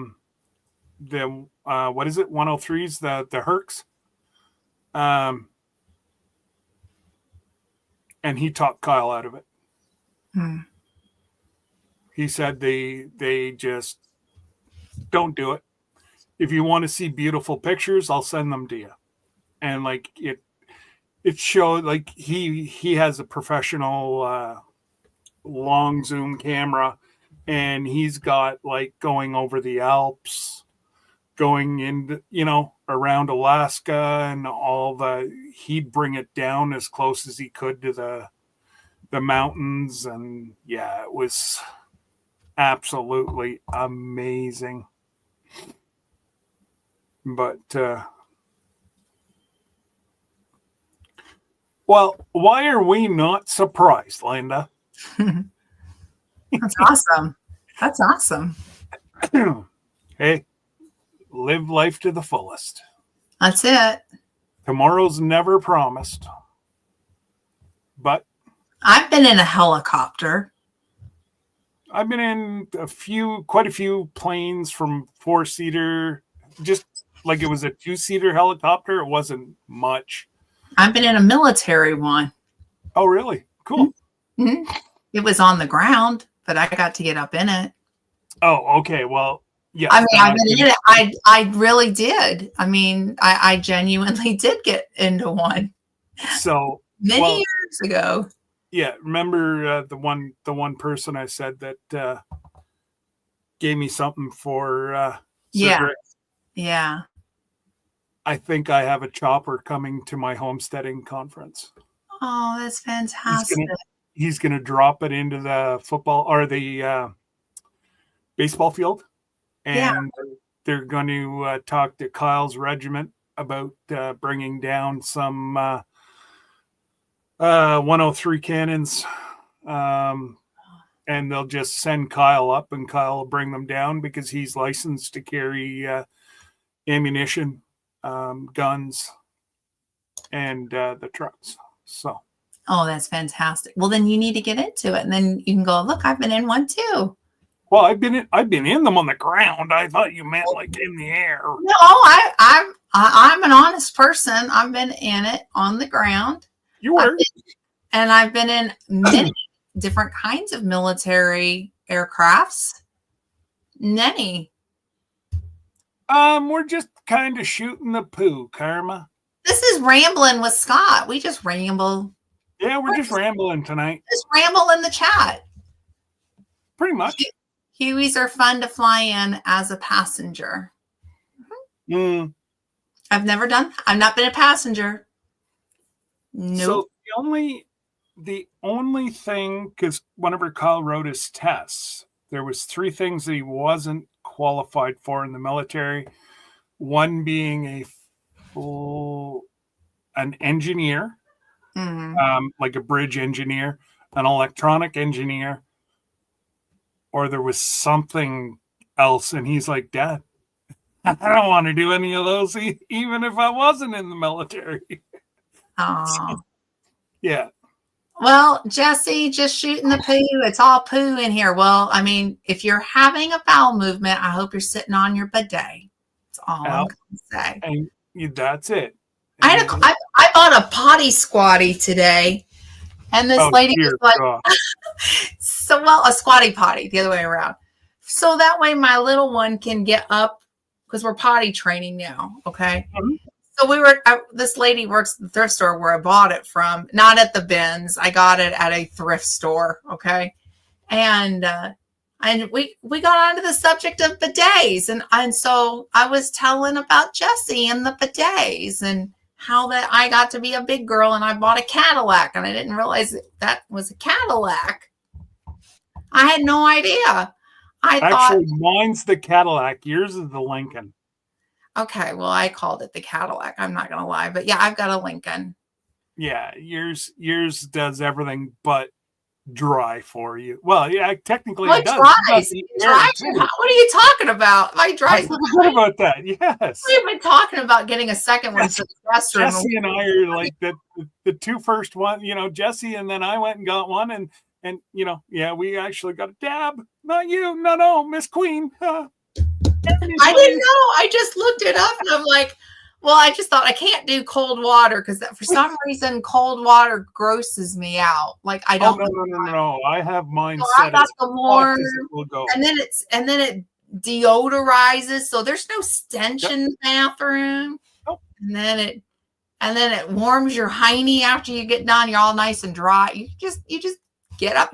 S2: is it? 103s, the Hercs. And he talked Kyle out of it. He said they just don't do it. If you want to see beautiful pictures, I'll send them to you. And it showed like he has a professional long zoom camera, and he's got like going over the Alps, going in, around Alaska and all he'd bring it down as close as he could to the mountains. And yeah, it was absolutely amazing. But, well, why are we not surprised, Linda?
S1: That's awesome. That's awesome.
S2: Hey, live life to the fullest.
S1: That's it.
S2: Tomorrow's never promised. But
S1: I've been in a helicopter.
S2: I've been in quite a few planes from 4-seater, just like it was a 2-seater helicopter. It wasn't much.
S1: I've been in a military one.
S2: Oh, really? Cool.
S1: Mm-hmm. It was on the ground, but I got to get up in it.
S2: Oh, okay. Well, yeah.
S1: I mean, I've been in it. I really did. I mean, I genuinely did get into one.
S2: So
S1: many years ago.
S2: Yeah, remember the one person I said that gave me something for cigarettes?
S1: Yeah.
S2: I think I have a chopper coming to my homesteading conference.
S1: Oh, that's fantastic.
S2: He's gonna drop it into the football or the baseball field, and they're going to talk to Kyle's regiment about bringing down some 103 cannons, and they'll just send Kyle up, and Kyle will bring them down because he's licensed to carry ammunition, guns, and the trucks. So.
S1: Oh, that's fantastic. Well, then you need to get into it, and then you can go, look, I've been in one too.
S2: Well, I've been in them on the ground. I thought you meant like in the air.
S1: No, I'm an honest person. I've been in it on the ground.
S2: You were.
S1: I've been in many different kinds of military aircrafts. Many.
S2: We're just kind of shooting the poo, Karma.
S1: This is Rambling with Scott. We just ramble.
S2: Yeah, we're just rambling tonight.
S1: Just ramble in the chat.
S2: Pretty much.
S1: Hueys are fun to fly in as a passenger.
S2: Mm.
S1: I've not been a passenger. Nope.
S2: So the only thing, because whenever Kyle wrote his tests, there was 3 things that he wasn't qualified for in the military. One being an engineer, like a bridge engineer, an electronic engineer, or there was something else. And he's like, Dad, I don't want to do any of those, even if I wasn't in the military.
S1: Oh.
S2: Yeah.
S1: Well, Jesse, just shooting the poo. It's all poo in here. Well, I mean, if you're having a bowel movement, I hope you're sitting on your bidet. That's all I'm going to say.
S2: And that's it.
S1: I bought a potty squatty today, and this lady was like, a squatty potty, the other way around. So that way my little one can get up because we're potty training now. Okay. Mm-hmm. So this lady works at the thrift store where I bought it from, not at the bins. I got it at a thrift store. Okay. And we got onto the subject of bidets. And so I was telling about Jesse and the bidets and how that I got to be a big girl and I bought a Cadillac and I didn't realize that was a Cadillac. I had no idea.
S2: Actually, mine's the Cadillac. Yours is the Lincoln.
S1: Okay, well, I called it the Cadillac. I'm not going to lie. But yeah, I've got a Lincoln.
S2: Yeah, yours does everything but dry for you. Well, yeah, technically it does.
S1: It dries. What are you talking about? I
S2: forgot about that. Yes.
S1: We've been talking about getting a second one.
S2: Jesse and I are like the 2 first one, Jesse, and then I went and got one and we actually got a dab. Not you. No, Miss Queen.
S1: I didn't know. I just looked it up and I'm like, well, I just thought I can't do cold water because for some reason cold water grosses me out. Like I don't.
S2: No. I have mine
S1: set.
S2: I
S1: got the warm, and then it deodorizes, so there's no stench in the bathroom.
S2: Nope.
S1: And then and then it warms your hiney after you get done. You're all nice and dry. You just get up,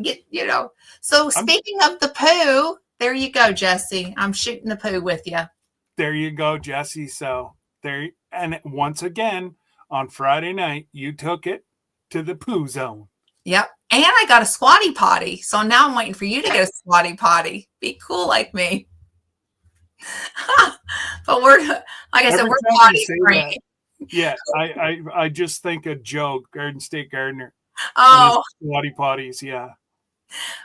S1: So speaking of the poo, there you go, Jesse. I'm shooting the poo with you.
S2: There you go, Jesse. So there, and once again on Friday night, you took it to the poo zone.
S1: Yep. And I got a squatty potty. So now I'm waiting for you to get a squatty potty. Be cool like me. But we're, like I said, we're potty trained.
S2: Yeah, I just think of Joe, Garden State Gardener.
S1: Oh,
S2: squatty potties, yeah.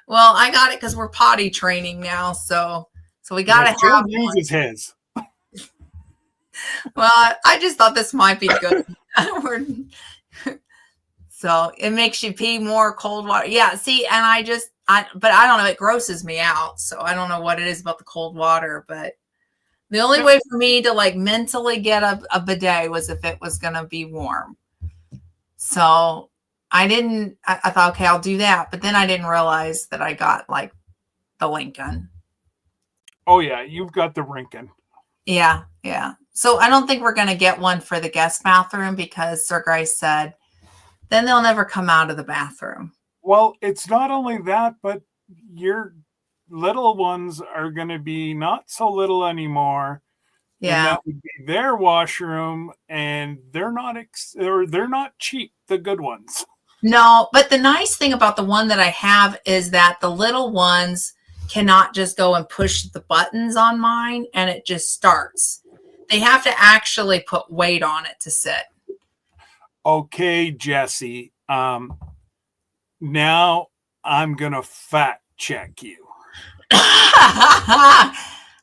S1: Well, I got it because we're potty training now, so we got to have.
S2: Uses his.
S1: Well, I just thought this might be good. So it makes you pee more cold water. Yeah, see, and but I don't know. It grosses me out, so I don't know what it is about the cold water. But the only way for me to like mentally get a bidet was if it was going to be warm. So I thought, okay, I'll do that. But then I didn't realize that I got like the Lincoln.
S2: Oh, yeah. You've got the Lincoln.
S1: Yeah. Yeah. So I don't think we're going to get one for the guest bathroom because Sir Grace said, then they'll never come out of the bathroom.
S2: Well, it's not only that, but your little ones are going to be not so little anymore.
S1: Yeah.
S2: And that would be their washroom, and they're not cheap, the good ones.
S1: No, but the nice thing about the one that I have is that the little ones cannot just go and push the buttons on mine and it just starts. They have to actually put weight on it to sit.
S2: Okay, Jesse. Now I'm going to fact check you.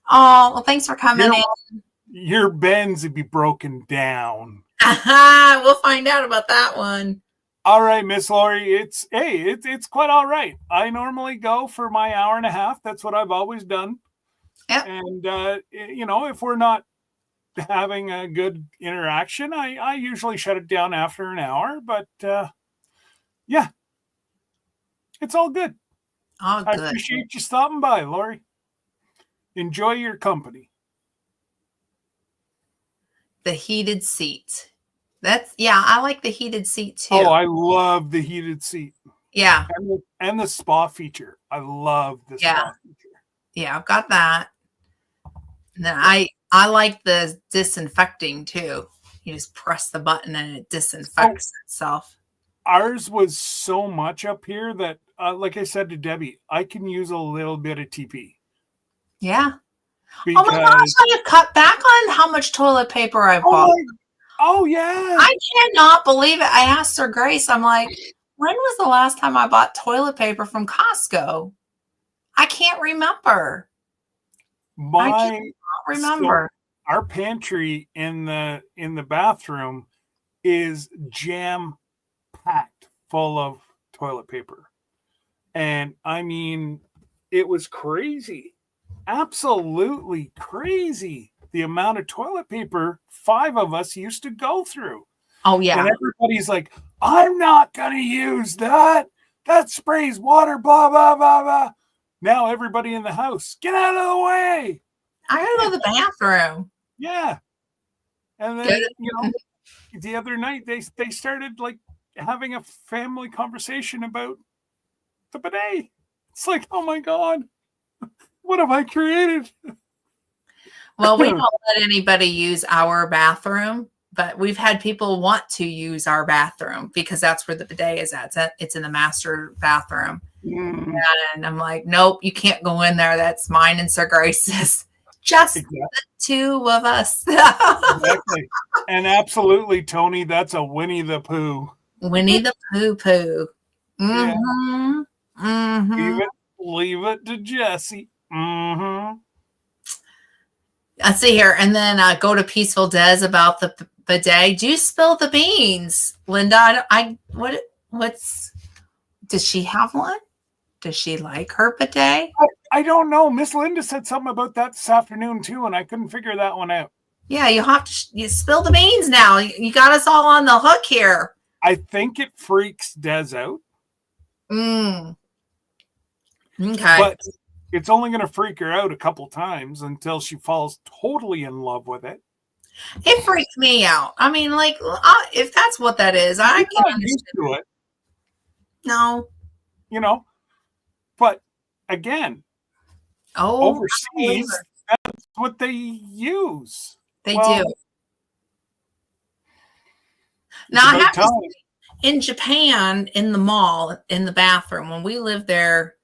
S1: Oh, well, thanks for coming in.
S2: Your bends would be broken down.
S1: We'll find out about that one.
S2: All right, Miss Lori. It's quite all right. I normally go for my hour and a half. That's what I've always done.
S1: Yep.
S2: And if we're not having a good interaction, I usually shut it down after an hour. But yeah, it's all good.
S1: Oh, good.
S2: I appreciate you stopping by, Lori. Enjoy your company.
S1: The heated seat. I like the heated seat too.
S2: Oh, I love the heated seat.
S1: Yeah.
S2: And the spa feature. I love the spa feature.
S1: Yeah, I've got that. And then I like the disinfecting too. You just press the button and it disinfects itself.
S2: Ours was so much up here that, like I said to Debbie, I can use a little bit of TP.
S1: Yeah. Because, oh my gosh, I have cut back on how much toilet paper I've bought.
S2: Oh, yeah.
S1: I cannot believe it. I asked Sir Grace, I'm like, when was the last time I bought toilet paper from Costco? I can't remember. I cannot remember.
S2: So our pantry in the bathroom is jam-packed full of toilet paper. And I mean, it was crazy. Absolutely crazy. The amount of toilet paper 5 of us used to go through.
S1: Oh, yeah.
S2: And everybody's like, I'm not going to use that. That sprays water, blah, blah, blah, blah. Now everybody in the house, get out of the way.
S1: I gotta go to the bathroom.
S2: Yeah. And then, the other night they started like having a family conversation about the bidet. It's like, oh my God, what have I created?
S1: Well, we don't let anybody use our bathroom, but we've had people want to use our bathroom because that's where the bidet is at. It's in the master bathroom. Mm. And I'm like, nope, you can't go in there. That's mine and Sir Grace's. Just the 2 of us.
S2: Exactly. And absolutely, Tony, that's a Winnie the Pooh.
S1: Winnie the Pooh. Mm-hmm.
S2: Yeah. Mm-hmm. Leave it to Jesse. Mm-hmm.
S1: Let's see here. And then go to Peaceful Des about the bidet. Do you spill the beans, Linda? Does she have one? Does she like her bidet?
S2: I don't know. Miss Linda said something about that this afternoon too, and I couldn't figure that one out.
S1: Yeah, you have to you spill the beans now. You got us all on the hook here.
S2: I think it freaks Des out.
S1: Okay.
S2: But it's only going to freak her out a couple times until she falls totally in love with it.
S1: It freaks me out. I mean, like, if that's what that is, I
S2: You're
S1: can
S2: not
S1: understand.
S2: used to it,
S1: No.
S2: you know. But again,
S1: Oh,
S2: overseas, that's what they use.
S1: they
S2: Well,
S1: do.
S2: it's
S1: Now, I
S2: about
S1: have to
S2: time.
S1: say, in Japan, in the mall, in the bathroom, when we lived there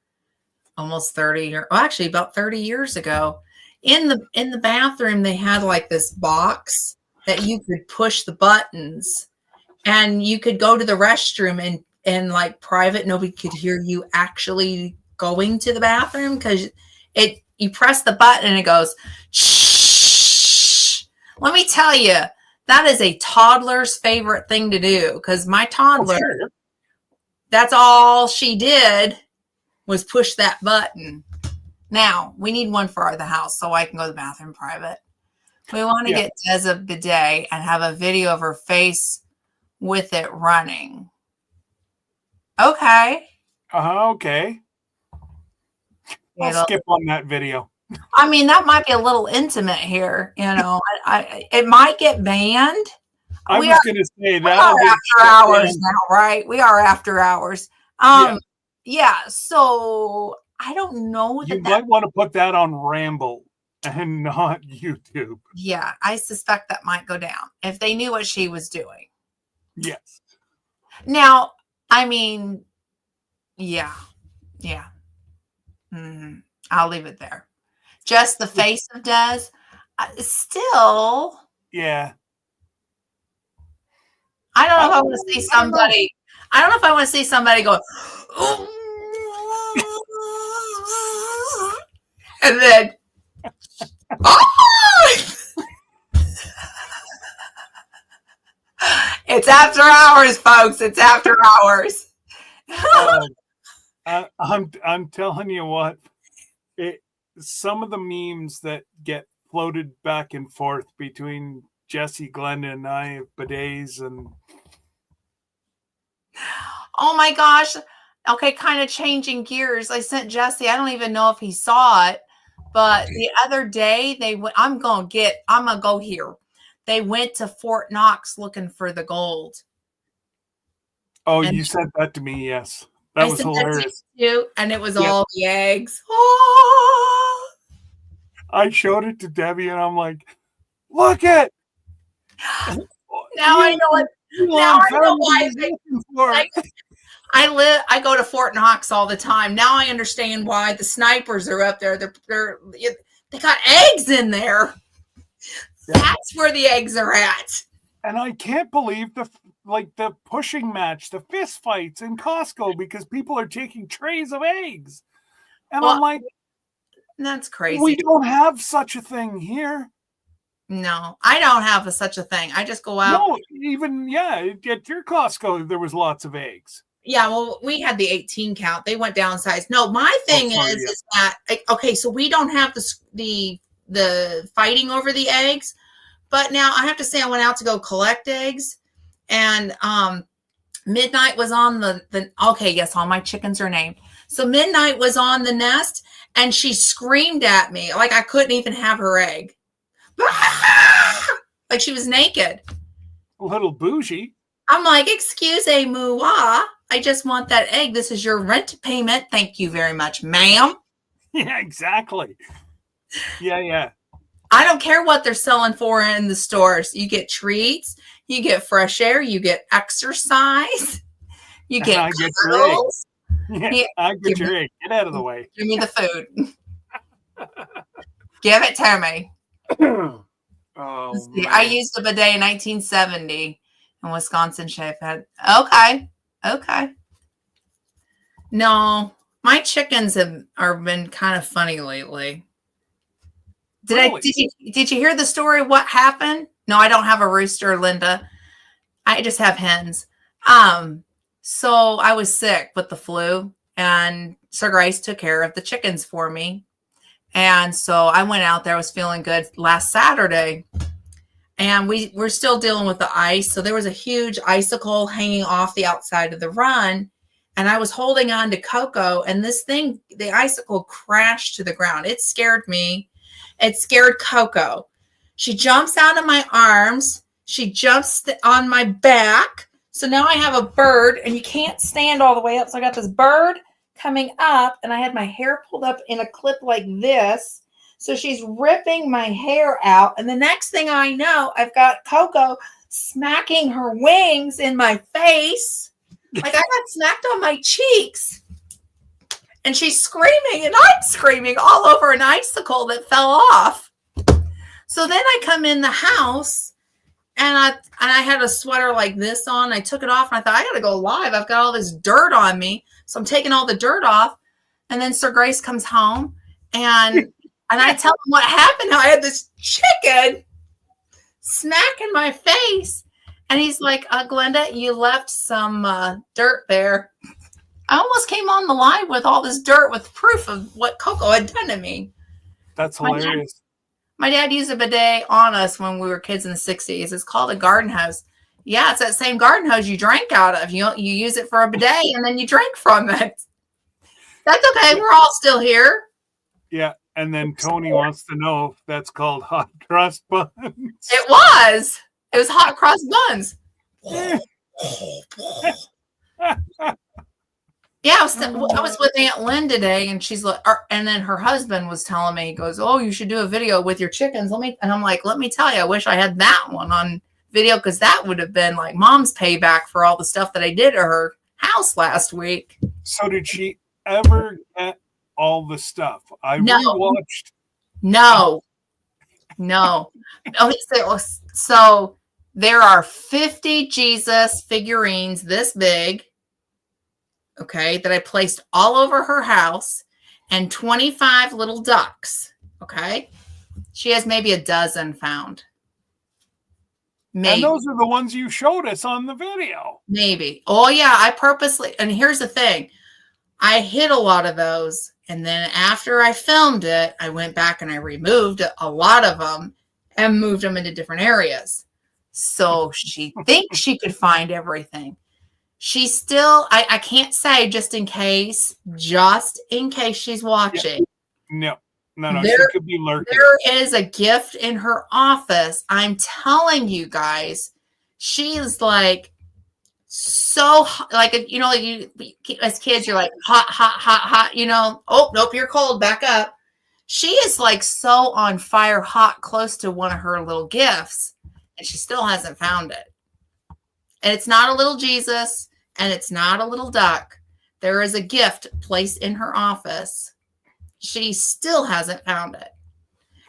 S1: almost 30 or well, actually about 30 years ago, in the bathroom, they had like this box that you could push the buttons and you could go to the restroom and like private, nobody could hear you actually going to the bathroom because you press the button and it goes shh. Let me tell you, that is a toddler's favorite thing to do because my toddler,
S2: Sure.
S1: that's all she did was push that button. Now we need one for the house so I can go to the bathroom private. We want to
S2: Yeah.
S1: get Des a bidet and have a video of her face with it running. Okay.
S2: Okay. I'll skip on that video.
S1: I mean, that might be a little intimate here. You know, it might get banned.
S2: I
S1: We
S2: was
S1: are,
S2: going to say
S1: we
S2: that
S1: are after hours now, right? We are after hours. Yeah. So I don't know
S2: You
S1: that.
S2: might want to put that on Ramble and not YouTube.
S1: Yeah, I suspect that might go down if they knew what she was doing.
S2: Yes.
S1: Now, I mean, yeah. I'll leave it there. Just the face of Des. Still,
S2: Yeah.
S1: I don't know if I want to see somebody. I don't know if I want to see somebody go, and then, it's after hours, folks. It's after hours.
S2: I'm telling you what. Some of the memes that get floated back and forth between Jesse, Glenda, and I of bidets and
S1: oh my gosh. Okay, kind of changing gears. I sent Jesse. I don't even know if he saw it, but the other day they went. I'm gonna go here. They went to Fort Knox looking for the gold.
S2: Oh, and you sent that to me. Yes, that was hilarious.
S1: That to you, and it was all the eggs. Oh!
S2: I showed it to Debbie, and I'm like, "Look at."
S1: Now I know what. Now I know why I go to Fort Knox all the time. Now I understand why the snipers are up there. They got eggs in there. Yeah. That's where the eggs are at.
S2: And I can't believe the pushing match, the fist fights in Costco because people are taking trays of eggs. And I'm like,
S1: that's crazy.
S2: We don't have such a thing here.
S1: No, I don't have such a thing. I just go out.
S2: No, even at your Costco, there was lots of eggs.
S1: Yeah, well, we had the 18 count. They went down size. No, my thing is that okay, so we don't have the fighting over the eggs, but now I have to say I went out to go collect eggs, and Midnight was on the okay, yes, all my chickens are named. So Midnight was on the nest, and she screamed at me like I couldn't even have her egg. Like she was naked.
S2: A little bougie.
S1: I'm like, excuse-moi. I just want that egg. This is your rent payment. Thank you very much, ma'am.
S2: Yeah, exactly. Yeah.
S1: I don't care what they're selling for in the stores. You get treats, you get fresh air, you get exercise, you get cuddles.
S2: I get your egg. Get out of the way.
S1: Give me the food. Give it to me. I used a bidet in 1970 in Wisconsin. Chef had okay. No, my chickens have been kind of funny lately. Did you hear the story? What happened? No, I don't have a rooster, Linda. I just have hens. So I was sick with the flu, and Sir Grace took care of the chickens for me. And so I went out there. I was feeling good last Saturday, and we're still dealing with the ice. So there was a huge icicle hanging off the outside of the run, and I was holding on to Coco, and the icicle crashed to the ground. It scared me. It scared Coco. She jumps out of my arms. She jumps on my back. So now I have a bird, and you can't stand all the way up. So I got this bird coming up, and I had my hair pulled up in a clip like this. So she's ripping my hair out. And the next thing I know, I've got Coco smacking her wings in my face. Like I got smacked on my cheeks. And she's screaming, and I'm screaming all over an icicle that fell off. So then I come in the house, and I had a sweater like this on. I took it off, and I thought, I got to go live. I've got all this dirt on me. So I'm taking all the dirt off. And then Sir Grace comes home, and I tell him what happened. How I had this chicken smacking my face. And he's like, Glenda, you left some dirt there. I almost came on the live with all this dirt with proof of what Coco had done to me.
S2: That's hilarious.
S1: My dad used a bidet on us when we were kids in the 60s. It's called a garden hose. Yeah, it's that same garden hose you drank out of. You use it for a bidet, and then you drink from it. That's okay. We're all still here.
S2: Yeah, and then Tony wants to know if that's called hot cross buns.
S1: It was. It was hot cross buns. Yeah, I was with Aunt Lynn today, and she's like, and then her husband was telling me, he goes, "Oh, you should do a video with your chickens." And I'm like, let me tell you, I wish I had that one on video, because that would have been like Mom's payback for all the stuff that I did to her house last week.
S2: So did she ever get all the stuff? I rewatched.
S1: No. Okay, so there are 50 Jesus figurines this big. Okay, that I placed all over her house, and 25 little ducks. Okay, she has maybe a dozen found. Maybe.
S2: And those are the ones you showed us on the video.
S1: Maybe. Oh yeah, I purposely. And here's the thing, I hid a lot of those, and then after I filmed it, I went back and I removed a lot of them and moved them into different areas. So she thinks she could find everything. She still, I can't say just in case she's watching.
S2: Yeah. No, she could be lurking.
S1: There is a gift in her office. I'm telling you guys, she is like so, like, you know, like you as kids, you're like hot, hot, hot, hot, you know, oh, nope, you're cold, back up. She is like so on fire hot, close to one of her little gifts, and she still hasn't found it. And it's not a little Jesus. And it's not a little duck. There is a gift placed in her office. She still hasn't found it.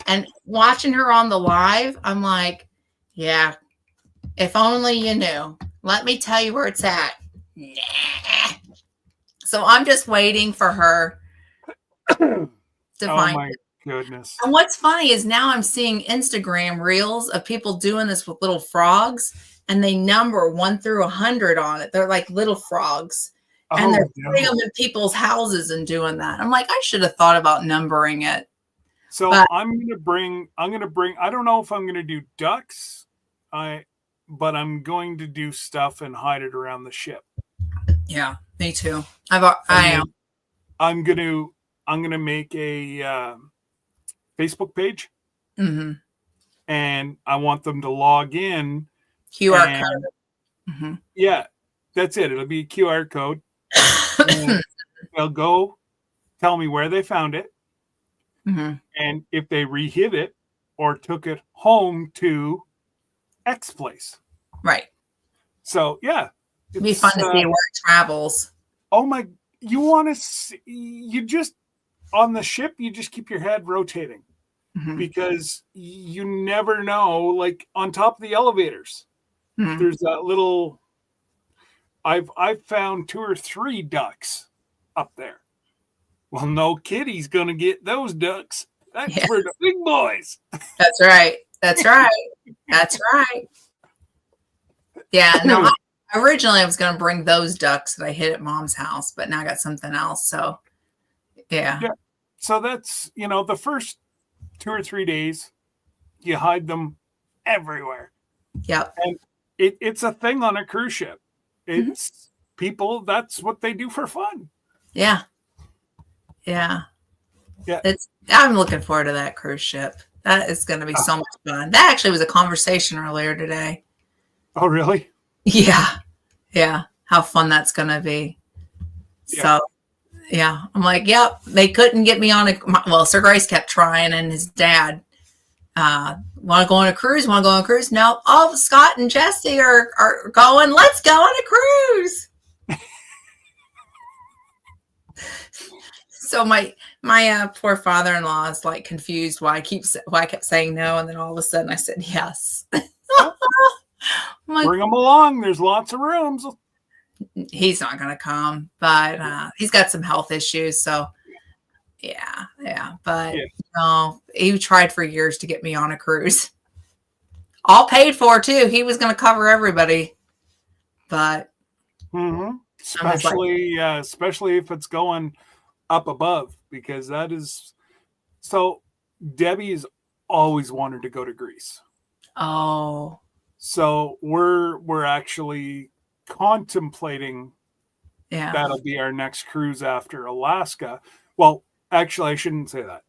S1: And watching her on the live, I'm like, yeah, if only you knew. Let me tell you where it's at. Nah. So I'm just waiting for her to find it.
S2: Oh my goodness.
S1: And what's funny is now I'm seeing Instagram reels of people doing this with little frogs. And they number 1 through 100 on it. They're like little frogs. And they're putting them in people's houses and doing that. I'm like, I should have thought about numbering it.
S2: So I'm going to bring, I don't know if I'm going to do ducks, but I'm going to do stuff and hide it around the ship.
S1: Yeah, me too. I am.
S2: I'm going to make a Facebook page.
S1: Mm-hmm.
S2: And I want them to log in.
S1: QR code. Mm-hmm.
S2: Yeah, that's it. It'll be a QR code. They'll go tell me where they found it.
S1: Mm-hmm.
S2: And if they re-hid it or took it home to X place.
S1: Right.
S2: So, yeah.
S1: It'd be fun to see where it travels.
S2: Oh, my. You want to see, you just, on the ship, you just keep your head rotating. Mm-hmm. Because you never know, like on top of the elevators. Mm-hmm. There's that little. I've found 2 or 3 ducks up there. Well, no kitty's gonna get those ducks. That's for the big boys.
S1: That's right. That's right. That's right. Yeah. No. Originally, I was gonna bring those ducks that I hid at Mom's house, but now I got something else. So, yeah.
S2: So that's the first 2 or 3 days, you hide them everywhere.
S1: Yep.
S2: And it's a thing on a cruise ship. It's people, that's what they do for fun.
S1: Yeah. I'm looking forward to that cruise ship. That is going to be so much fun. That actually was a conversation earlier today.
S2: Oh, really?
S1: Yeah. Yeah. How fun that's going to be.
S2: Yeah.
S1: So, yeah. I'm like, yep. They couldn't get me on well, Sir Grace kept trying, and his dad, want to go on a cruise? Want to go on a cruise? No. Oh, Scott and Jesse are going. Let's go on a cruise. So my poor father-in-law is like confused why I kept saying no, and then all of a sudden I said yes.
S2: Like, bring them along. There's lots of rooms.
S1: He's not going to come, but he's got some health issues. So yeah. But no, he tried for years to get me on a cruise. All paid for too. He was going to cover everybody, but
S2: especially if it's going up above, because that is so. Debbie's always wanted to go to Greece.
S1: Oh,
S2: so we're actually contemplating.
S1: Yeah,
S2: that'll be our next cruise after Alaska. Well, actually, I shouldn't say that.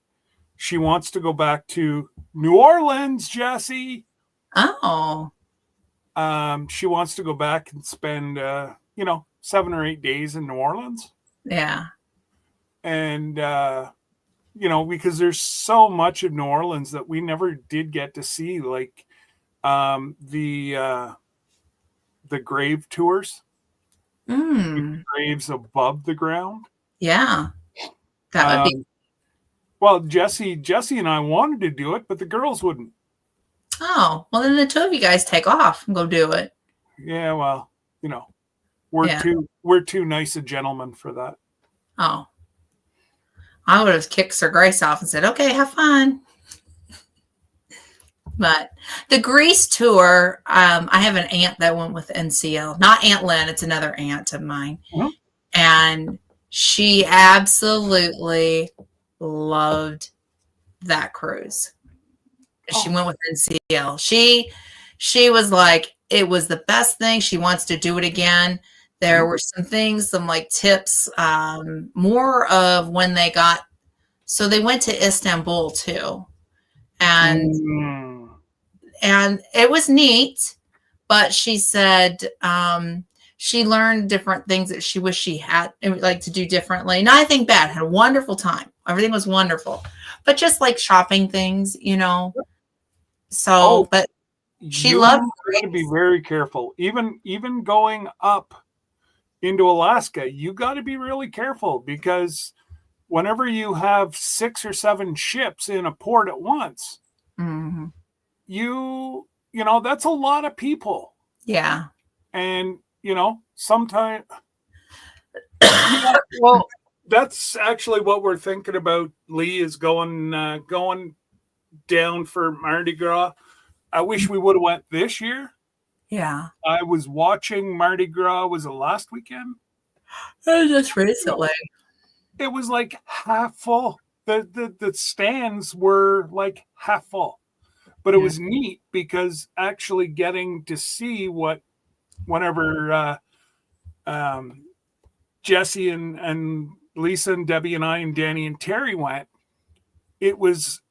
S2: She wants to go back to New Orleans, Jesse.
S1: Oh,
S2: she wants to go back and spend 7 or 8 days in New Orleans.
S1: Yeah.
S2: And because there's so much of New Orleans that we never did get to see, like the grave tours, the graves above the ground.
S1: Yeah, that would be.
S2: Well, Jesse and I wanted to do it, but the girls wouldn't.
S1: Oh, well, then the two of you guys take off and go do it.
S2: Yeah, well, we're too nice a gentlemen for that.
S1: Oh, I would have kicked Sir Grace off and said, "Okay, have fun." But the Greece tour, I have an aunt that went with NCL. Not Aunt Lynn, it's another aunt of mine. Mm-hmm. And she absolutely loved that cruise. She went with NCL. She was like, it was the best thing. She wants to do it again. There were some things, some like tips, more of when they went to Istanbul too. And it was neat, but she said she learned different things that she wished she had like to do differently. Nothing bad. Had a wonderful time. Everything was wonderful, but just like shopping things, So, but she loved.
S2: You got to be very careful. Even going up into Alaska, you got to be really careful, because whenever you have 6 or 7 ships in a port at once, that's a lot of people.
S1: Yeah.
S2: And, sometimes, well, that's actually what we're thinking about. Lee is going down for Mardi Gras. I wish we would have went this year.
S1: Yeah.
S2: I was watching Mardi Gras. Was it last weekend?
S1: Just recently.
S2: It was like half full. The stands were like half full. But it was neat, because actually getting to see whenever Jesse and Lisa and Debbie and I and Danny and Terry went, it was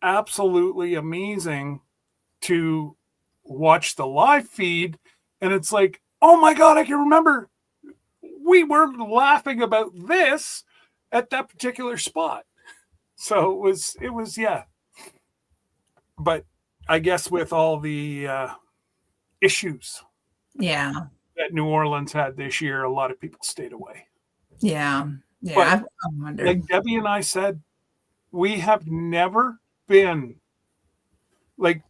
S2: absolutely amazing to watch the live feed. And it's like, oh my God, I can remember we were laughing about this at that particular spot. So it was yeah. But I guess with all the issues that New Orleans had this year, a lot of people stayed away.
S1: Yeah.
S2: But like Debbie and I said, we have never been, like,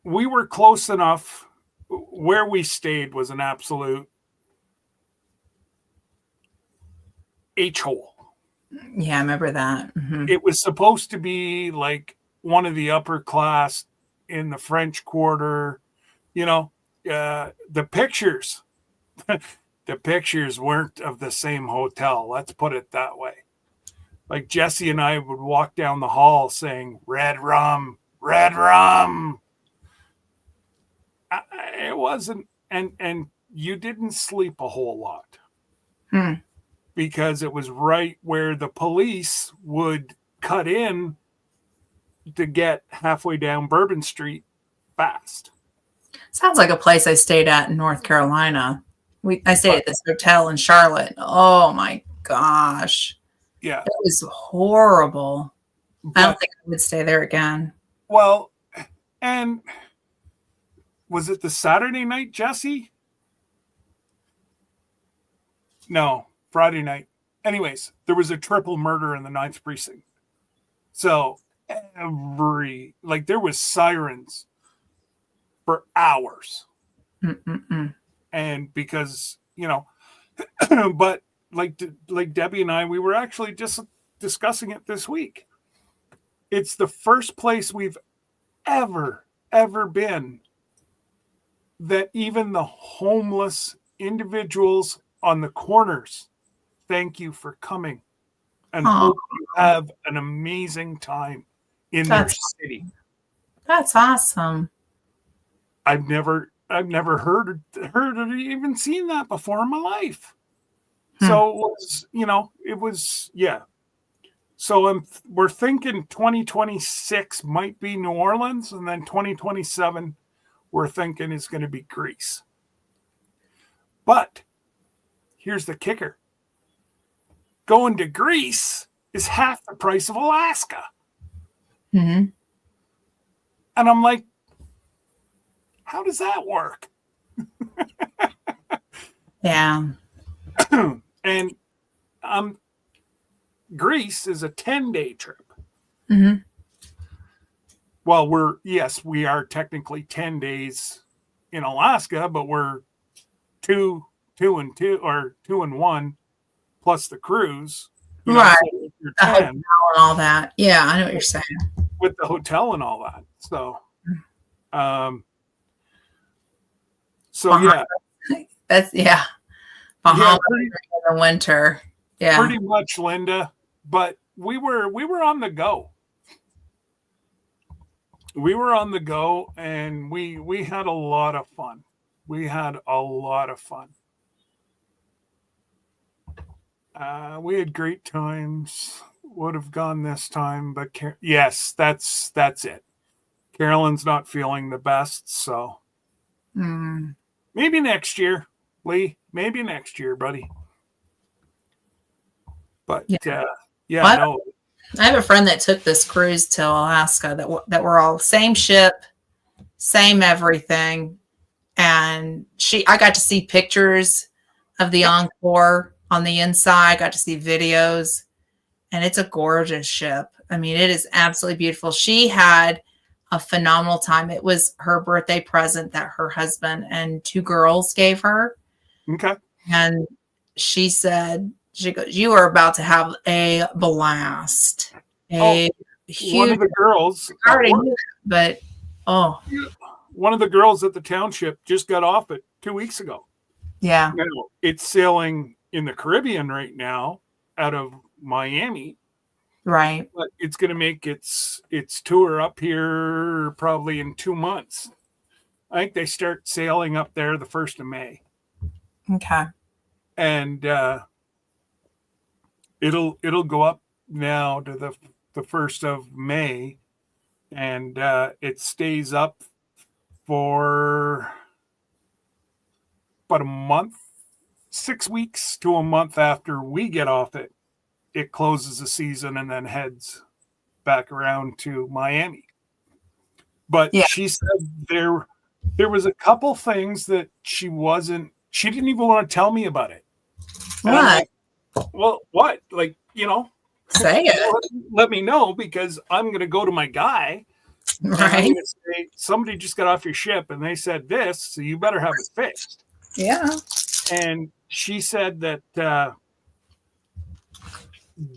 S2: we were close enough. Where we stayed was an absolute H-hole.
S1: Yeah, I remember that. Mm-hmm.
S2: It was supposed to be like one of the upper class in the French Quarter. The pictures weren't of the same hotel. Let's put it that way. Like Jesse and I would walk down the hall saying, "Red rum, red rum." It wasn't, and you didn't sleep a whole lot. Because it was right where the police would cut in, to get halfway down Bourbon Street fast.
S1: Sounds like a place I stayed at in North Carolina. I stayed
S2: But
S1: at this hotel in Charlotte. Oh my gosh.
S2: yeah,
S1: It was horrible. I don't
S2: but
S1: think I would stay there again.
S2: well, and was it the Saturday night, Jesse? No, Friday night. Anyways, there was a triple murder in the 9th precinct. So there was sirens for hours.
S1: Mm-mm-mm.
S2: And because, but like Debbie and I, we were actually just discussing it this week. It's the first place we've ever been that even the homeless individuals on the corners thank you for coming and hope you have an amazing time in their city.
S1: That's awesome.
S2: I've never heard or even seen that before in my life. So it was yeah. So we're thinking 2026 might be New Orleans, and then 2027 we're thinking is going to be Greece. But here's the kicker. Going to Greece is half the price of Alaska.
S1: Mm-hmm.
S2: And I'm like, how does that work?
S1: Yeah.
S2: And Greece is a 10-day trip.
S1: Mm-hmm.
S2: Well, we are technically 10 days in Alaska, but we're two and 1 plus the cruise.
S1: Right.
S2: So
S1: the hotel and all that. Yeah, I know what you're saying.
S2: With the hotel and all that. So, yeah.
S1: That's Bahamas in the winter. Yeah.
S2: Pretty much, Linda. But we were on the go. We were on the go, and we had a lot of fun. We had great times. Would have gone this time, but yes, that's it. Carolyn's not feeling the best, so maybe next year, Lee. Maybe next year, buddy. But no.
S1: I have a friend that took this cruise to Alaska that were all same ship, same everything, and I got to see pictures of the Encore on the inside. I got to see videos, and it's a gorgeous ship. I mean, it is absolutely beautiful. She had a phenomenal time. It was her birthday present that her husband and 2 girls gave her.
S2: Okay.
S1: And she said, she goes, "You are about to have a blast." Huge,
S2: one of the girls, one of the girls at the township just got off it 2 weeks ago.
S1: Yeah.
S2: Now, it's sailing in the Caribbean right now out of Miami.
S1: Right.
S2: But it's going to make its tour up here probably in 2 months. I think they start sailing up there the 1st of May.
S1: Okay.
S2: And it'll go up now to the 1st of May, and it stays up for about a month, 6 weeks to a month after we get off it. It closes the season and then heads back around to Miami. But she said there was a couple things that she didn't even want to tell me about it.
S1: What?
S2: Like, well, what? Like,
S1: say it.
S2: Let me know, because I'm going to go to my guy.
S1: Right.
S2: Say, somebody just got off your ship and they said this, so you better have it fixed.
S1: Yeah.
S2: And she said that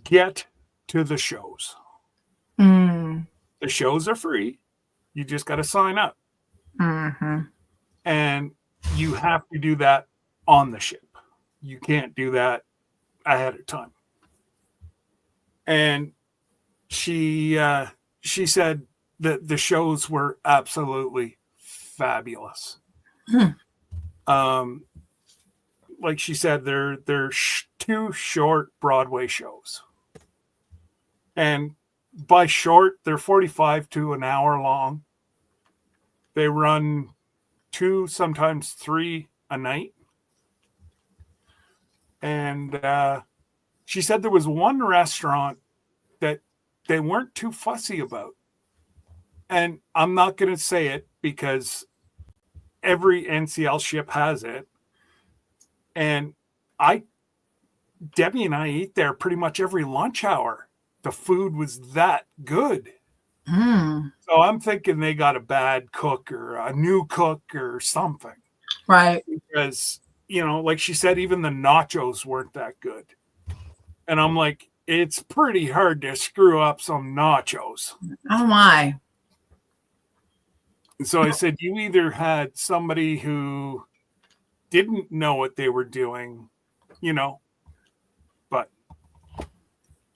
S2: get to the shows. The shows are free. You just got to sign up.
S1: Mm-hmm.
S2: And you have to do that on the ship. You can't do that ahead of time. And she said that the shows were absolutely fabulous. Like she said, they're 2 short Broadway shows. And by short, they're 45 to an hour long. They run 2, sometimes 3 a night. And she said there was one restaurant that they weren't too fussy about. And I'm not going to say it because every NCL ship has it. And Debbie and I eat there pretty much every lunch hour. The food was that good. So I'm thinking they got a bad cook or a new cook or something.
S1: Right.
S2: Because, like she said, even the nachos weren't that good. And I'm like, it's pretty hard to screw up some nachos.
S1: Oh my.
S2: And so I said, you either had somebody who didn't know what they were doing, but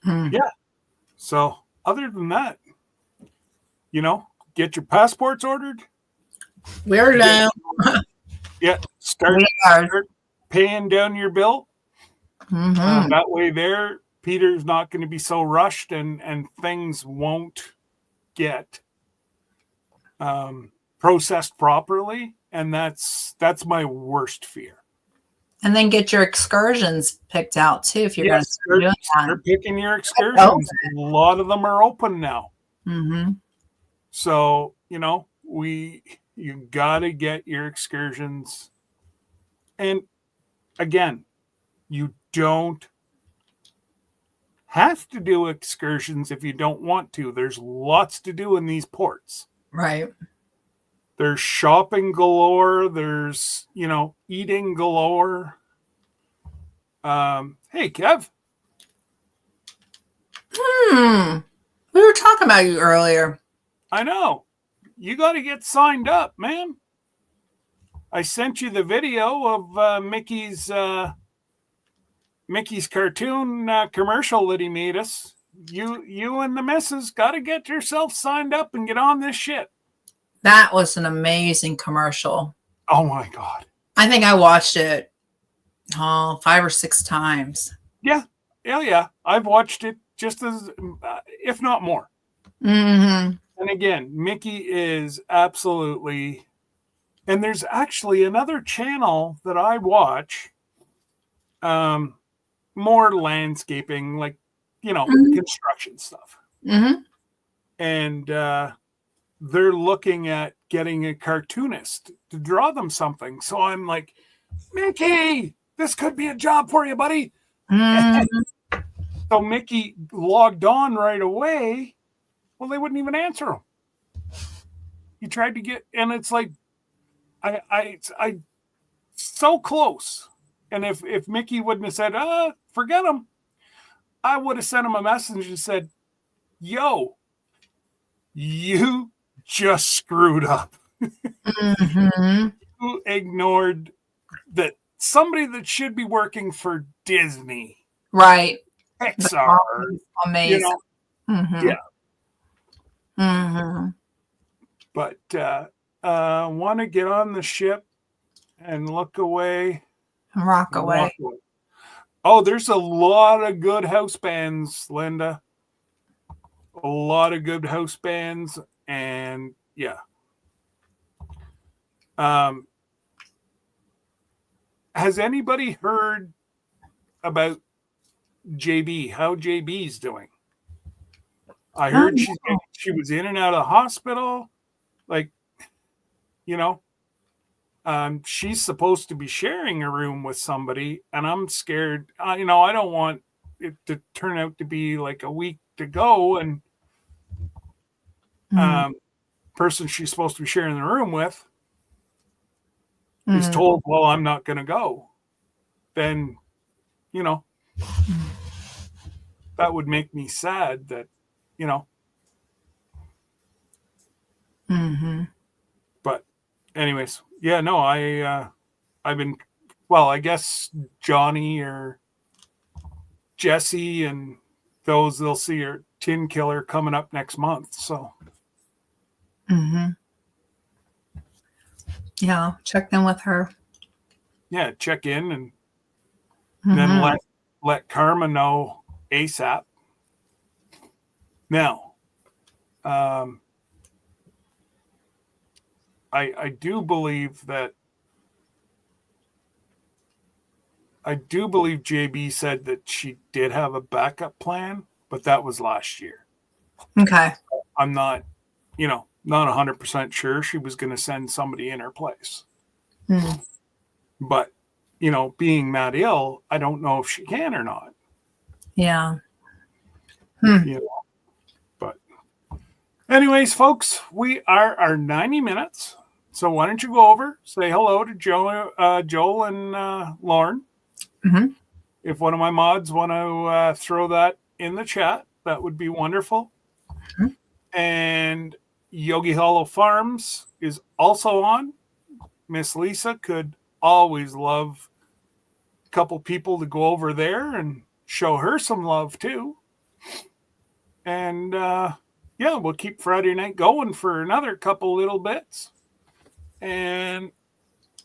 S2: yeah. So other than that, get your passports ordered.
S1: We're down.
S2: Yeah. Start paying down your bill. That way there, Peter's not going to be so rushed and things won't get processed properly. And that's my worst fear. And
S1: then get your excursions picked out too if you're going to start doing that.
S2: Start picking your excursions. A lot of them are open now. So, you got to get your excursions. And again, you don't have to do excursions if you don't want to. There's lots to do in these ports.
S1: Right.
S2: There's shopping galore. There's, eating galore. Hey, Kev.
S1: We were talking about you earlier.
S2: I know. You got to get signed up, man. I sent you the video of Mickey's cartoon commercial that he made us. You and the missus got to get yourself signed up and get on this shit.
S1: That was an amazing commercial.
S2: Oh my God.
S1: I think I watched it 5 or 6 times.
S2: Yeah. I've watched it just as, if not more. And again, Mickey is absolutely, and there's actually another channel that I watch, more landscaping, like, construction stuff. And they're looking at getting a cartoonist to draw them something. So I'm like, Mickey, this could be a job for you, buddy. So Mickey logged on right away. Well, they wouldn't even answer him. He tried to get, and it's like, I so close. And if Mickey wouldn't have said, forget him, I would have sent him a message and said, yo, you just screwed up. You ignored that somebody that should be working for Disney.
S1: Right.
S2: Pixar.
S1: Amazing.
S2: Yeah. But want to get on the ship and look away.
S1: Rock away.
S2: Oh, there's a lot of good house bands, Linda. A lot of good house bands. And yeah. Has anybody heard about JB? How JB's doing? I heard she was in and out of the hospital. Like, she's supposed to be sharing a room with somebody, and I'm scared. I don't want it to turn out to be like a week to go, and person she's supposed to be sharing the room with is told, well, I'm not going to go. Then, that would make me sad that, But anyways, yeah, no, I've been, well, I guess Johnny or Jesse and those, they'll see your Tin Killer coming up next month. So.
S1: Yeah, check in with her.
S2: Yeah, check in and then let Karma know ASAP. Now, I do believe JB said that she did have a backup plan, but that was last year.
S1: Okay.
S2: I'm not, not 100% sure she was going to send somebody in her place. But, being that ill, I don't know if she can or not.
S1: Yeah.
S2: But anyways, folks, we are our 90 minutes. So why don't you go over, say hello to Joel and Lauren.
S1: Mm-hmm.
S2: If one of my mods want to throw that in the chat, that would be wonderful. Mm-hmm. And Yogi Hollow Farms is also on. Miss Lisa could always love a couple people to go over there and show her some love too. And we'll keep Friday night going for another couple little bits. And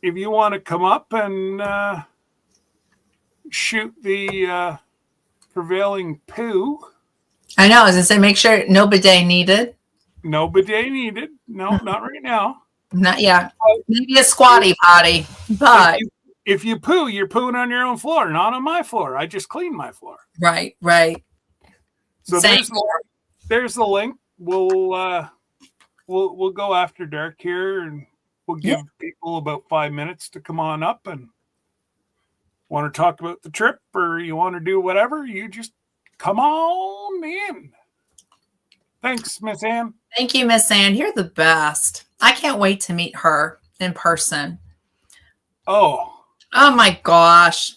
S2: if you want to come up and shoot the prevailing poo.
S1: I know. I was going to say, make sure no bidet needed.
S2: No bidet needed. No, not right now.
S1: Not yet. Maybe a squatty potty. But
S2: if you poo, you're pooing on your own floor, not on my floor. I just cleaned my floor.
S1: Right.
S2: So there's the link. We'll go after dark here, and we'll give people about 5 minutes to come on up and want to talk about the trip, or you want to do whatever. You just come on in. Thanks, Miss Ann.
S1: Thank you, Miss Ann. You're the best. I can't wait to meet her in person. Oh my gosh.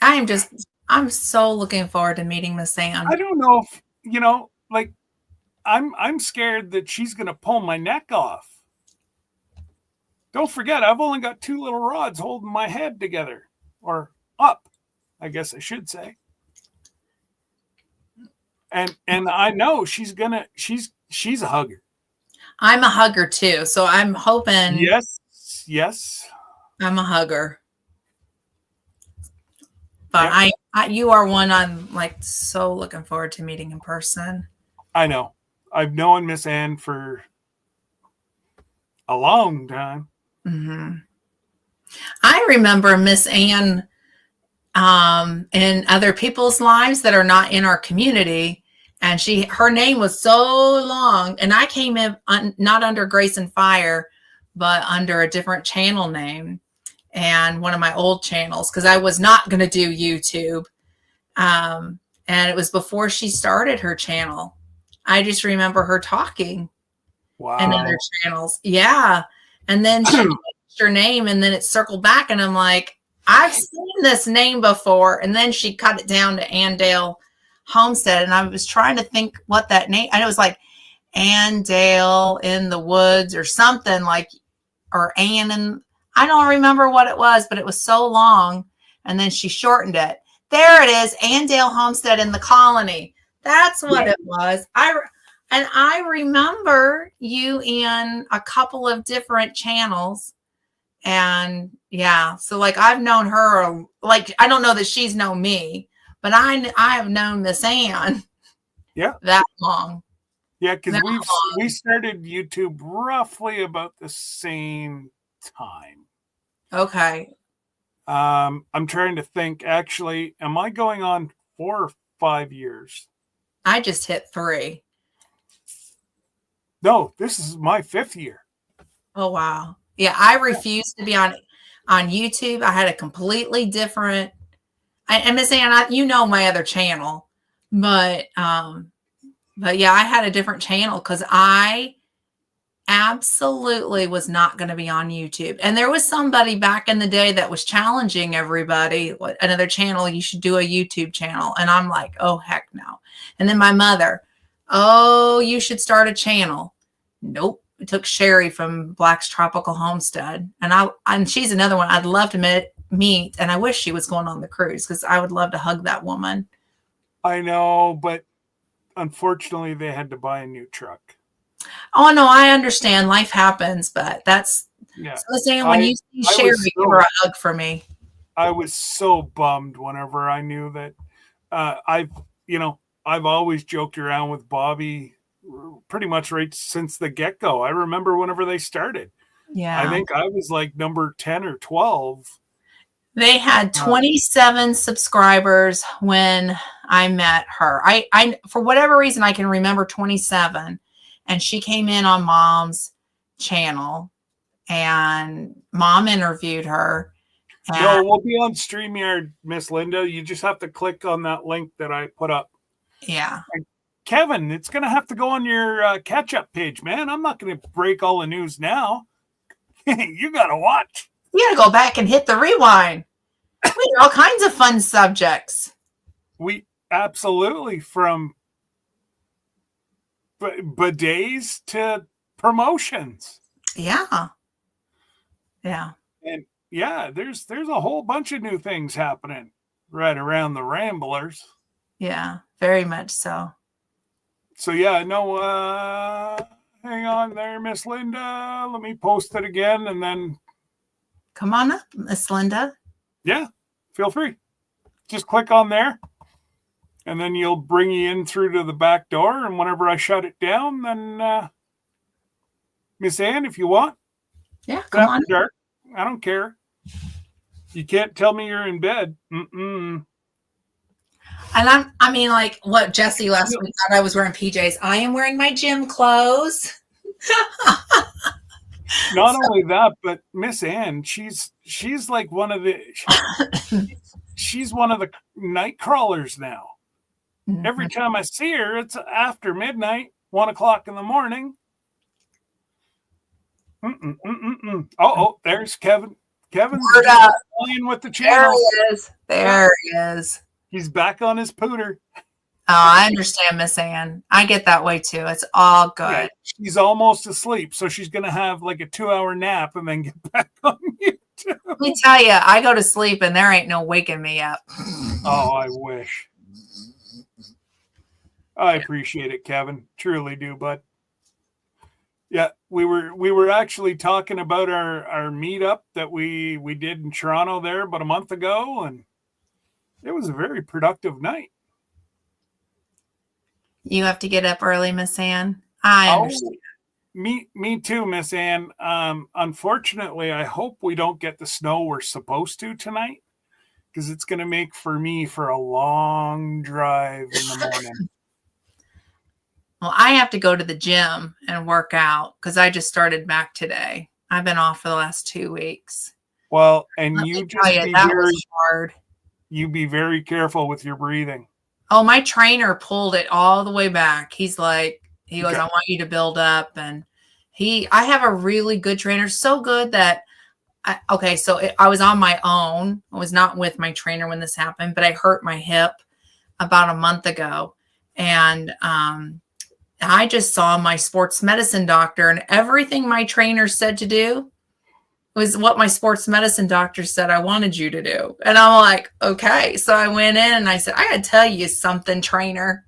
S1: I'm so looking forward to meeting Miss Ann.
S2: I don't know if, I'm scared that she's going to pull my neck off. Don't forget, I've only got 2 little rods holding my head together, or up, I guess I should say. And I know she's a hugger. I'm
S1: a hugger too, so I'm hoping.
S2: Yes.
S1: I'm a hugger. But you are one I'm so looking forward to meeting in person.
S2: I know. I've known Miss Ann for a long time.
S1: Mm-hmm. I remember Miss Ann in other people's lives that are not in our community, and her name was so long, and I came in not under Grace and Fire, but under a different channel name, and one of my old channels, because I was not going to do YouTube, and it was before she started her channel. I just remember her talking.
S2: Wow.
S1: In other channels. Yeah. And then she changed her name, and then it circled back, and I'm like, I've seen this name before. And then she cut it down to Andale Homestead. And I was trying to think what that name, and it was like Andale in the Woods or something or Ann. And I don't remember what it was, but it was so long. And then she shortened it. There it is. Andale Homestead in the Colony. That's what it was. I remember you in a couple of different channels. And so I've known her, I don't know that she's known me, but I have known Miss Ann that long.
S2: Yeah, because we started YouTube roughly about the same time.
S1: Okay.
S2: I'm trying to think, actually, am I going on 4 or 5 years?
S1: I just hit 3.
S2: No, this is my 5th year.
S1: Oh, wow. Yeah, I refused to be on YouTube. I had a completely different, and Miss Ann, you know my other channel, but yeah, I had a different channel because I absolutely was not going to be on YouTube. And there was somebody back in the day that was challenging everybody, another channel, you should do a YouTube channel. And I'm like, oh, heck no. And then my mother, oh, you should start a channel. Nope. It took Sherry from Black's Tropical Homestead. And she's another one I'd love to meet. And I wish she was going on the cruise because I would love to hug that woman.
S2: I know, but unfortunately they had to buy a new truck.
S1: Oh, no, I understand. Life happens, but that's so saying when you see Sherry, give her a hug for me.
S2: I was so bummed whenever I knew that I've always joked around with Bobby pretty much right since the get-go. I remember whenever they started.
S1: Yeah.
S2: I think I was like number 10 or 12.
S1: They had 27 subscribers when I met her. I for whatever reason I can remember 27, and she came in on Mom's channel and Mom interviewed her.
S2: No, we'll be on StreamYard, Miss Linda. You just have to click on that link that I put up.
S1: Yeah.
S2: And Kevin, it's going to have to go on your catch-up page, man. I'm not going to break all the news now. You got to watch.
S1: You got to go back and hit the rewind. We had all kinds of fun subjects.
S2: We absolutely, from bidets to promotions.
S1: Yeah. Yeah.
S2: And yeah, there's a whole bunch of new things happening right around the Ramblers.
S1: Yeah, very much so.
S2: So yeah, no, hang on there, Miss Linda. Let me post it again, and then
S1: come on up, Miss Linda.
S2: Yeah, feel free. Just click on there, and then you'll bring you in through to the back door. And whenever I shut it down, then Miss Ann, if you want,
S1: yeah, come on.
S2: Dark. I don't care. You can't tell me you're in bed. Mm-mm.
S1: And I mean, like what Jesse last week thought I was wearing PJs. I am wearing my gym clothes.
S2: Not only that, but Miss Ann, she's like one of the she's one of the night crawlers now. Mm-hmm. Every time I see her, it's after midnight, 1 o'clock in the morning. Oh, there's Kevin. Kevin's playing with the channel.
S1: There he is. There he is.
S2: He's back on his pooter.
S1: Oh, I understand, Miss Ann. I get that way too. It's all good. Yeah,
S2: she's almost asleep, so she's going to have like a 2-hour nap and then get back on YouTube.
S1: Let me tell you, I go to sleep and there ain't no waking me up.
S2: Oh, I wish. I appreciate it, Kevin. Truly do, bud. Yeah, we were actually talking about our meetup that we did in Toronto there about a month ago, and it was a very productive night.
S1: You have to get up early, Miss Ann. I understand.
S2: Me too, Miss Ann. Unfortunately, I hope we don't get the snow we're supposed to tonight, because it's going to make for a long drive in the morning.
S1: Well, I have to go to the gym and work out because I just started back today. I've been off for the last 2 weeks.
S2: Well, and you
S1: was hard.
S2: You be very careful with your breathing.
S1: Oh, my trainer pulled it all the way back. He goes, I want you to build up. And I have a really good trainer. So good that, I was on my own. I was not with my trainer when this happened, but I hurt my hip about a month ago. And, I just saw my sports medicine doctor, and everything my trainer said to do was what my sports medicine doctor said I wanted you to do. And I'm like, okay. So I went in and I said, I got to tell you something, trainer.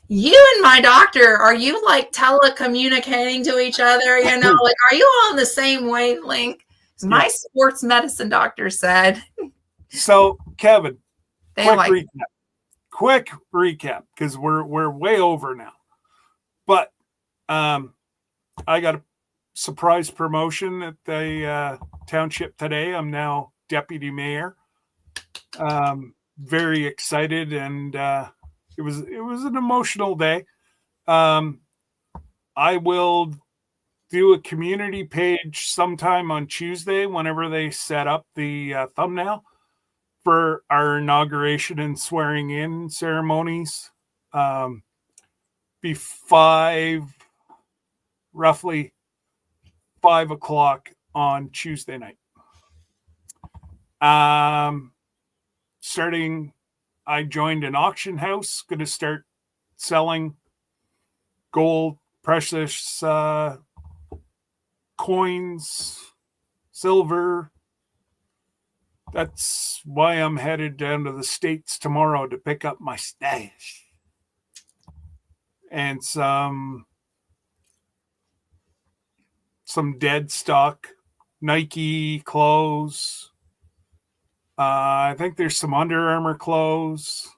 S1: You and my doctor, are you like telecommunicating to each other? You know, like, are you on the same wavelength? My sports medicine doctor said.
S2: So, Kevin, quick recap, because we're way over now. But I got a surprise promotion at the township today. I'm now deputy mayor. Very excited, and it was an emotional day. I will do a community page sometime on Tuesday whenever they set up the thumbnail for our inauguration and swearing in ceremonies. Be roughly 5 o'clock on Tuesday night. I joined an auction house, going to start selling gold, precious coins, silver. That's why I'm headed down to the States tomorrow to pick up my stash. And some dead stock, Nike clothes. I think there's some Under Armour clothes.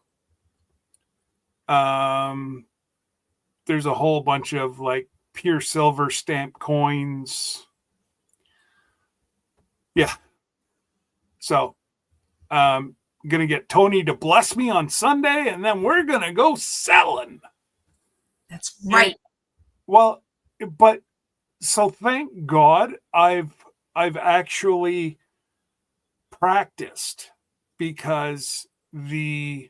S2: there's a whole bunch of like pure silver stamp coins. Yeah. So I'm going to get Tony to bless me on Sunday, and then we're going to go selling.
S1: That's right.
S2: Well, but so thank God I've actually practiced, because the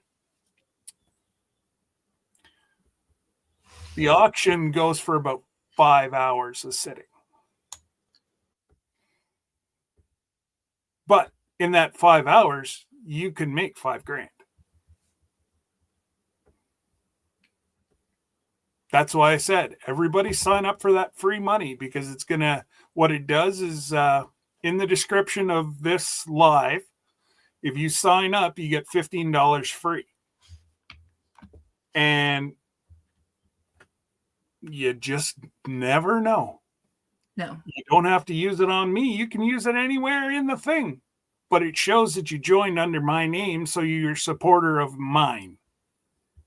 S2: auction goes for about 5 hours of sitting. But in that 5 hours, you can make $5,000. That's why I said, everybody sign up for that free money, because it's going to, what it does is in the description of this live, if you sign up, you get $15 free. And you just never know.
S1: No.
S2: You don't have to use it on me. You can use it anywhere in the thing. But it shows that you joined under my name, so you're a supporter of mine.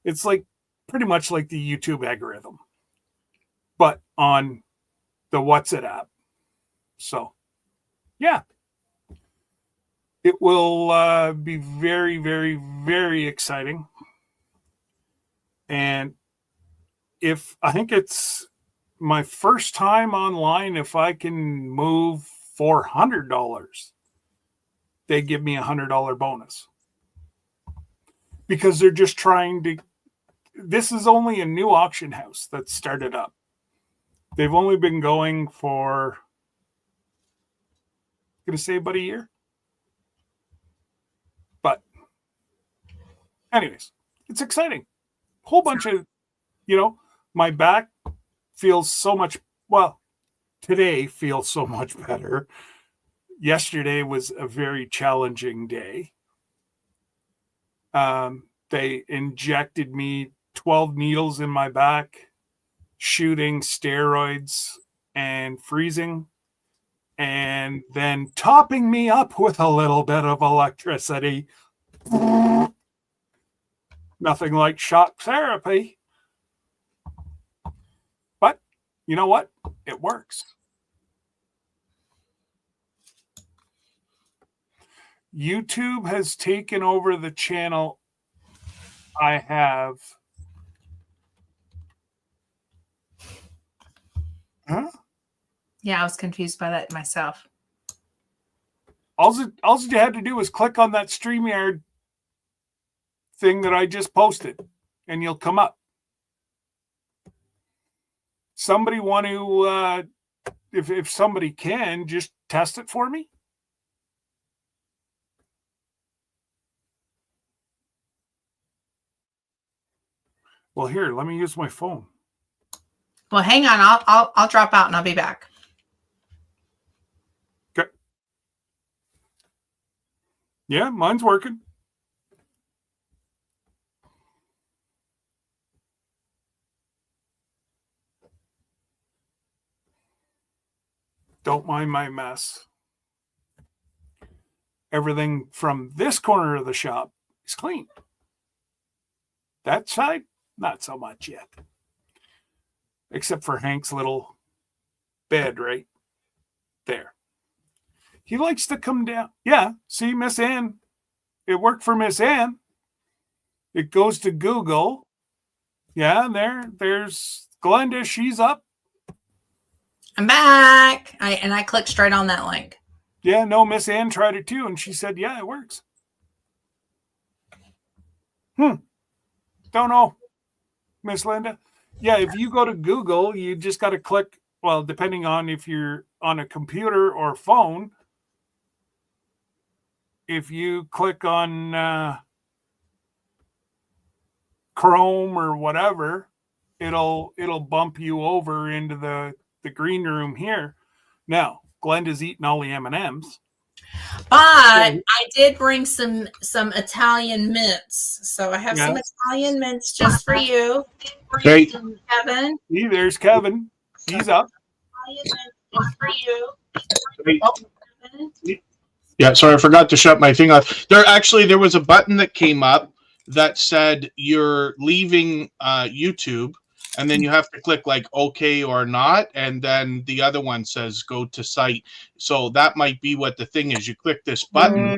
S2: It's like pretty much like the YouTube algorithm, but on the What's It app. So, yeah. It will be very, very, very exciting. And I think it's my first time online, if I can move $400, they give me $100 bonus. Because they're just trying to, this is only a new auction house that started up. They've only been going for, I'm going to say about a year. But anyways, it's exciting. Whole bunch of, my back feels so much, well, today feels so much better. Yesterday was a very challenging day. They injected me 12 needles in my back, shooting steroids and freezing, and then topping me up with a little bit of electricity. Nothing like shock therapy. But you know what? It works. YouTube has taken over the channel I have. Huh?
S1: Yeah, I was confused by that myself.
S2: All you had to do was click on that StreamYard thing that I just posted, and you'll come up. Somebody want to, if somebody can, just test it for me? Well, here, let me use my phone.
S1: Well, hang on. I'll drop out and I'll be back.
S2: Okay. Yeah, mine's working. Don't mind my mess. Everything from this corner of the shop is clean. That side, not so much yet. Except for Hank's little bed right there. He likes to come down. Yeah, see, Miss Ann. It worked for Miss Ann. It goes to Google. Yeah, there's Glenda. She's up.
S1: I'm back. I clicked straight on that link.
S2: Yeah, no, Miss Ann tried it too, and she said, yeah, it works. Don't know, Miss Linda. Yeah, if you go to Google, you just got to click, well, depending on if you're on a computer or phone, if you click on Chrome or whatever, it'll bump you over into the green room here. Now, Glenda's eating all the M&Ms.
S1: But I did bring some Italian mints. So I have some Italian mints just for you.
S4: Great.
S1: Kevin.
S2: See, there's Kevin. He's up.
S1: Italian mints just for you.
S4: Great. Yeah, sorry, I forgot to shut my thing off. There was a button that came up that said you're leaving YouTube, and then you have to click like okay or not, and then the other one says go to site. So that might be what the thing is. You click this button.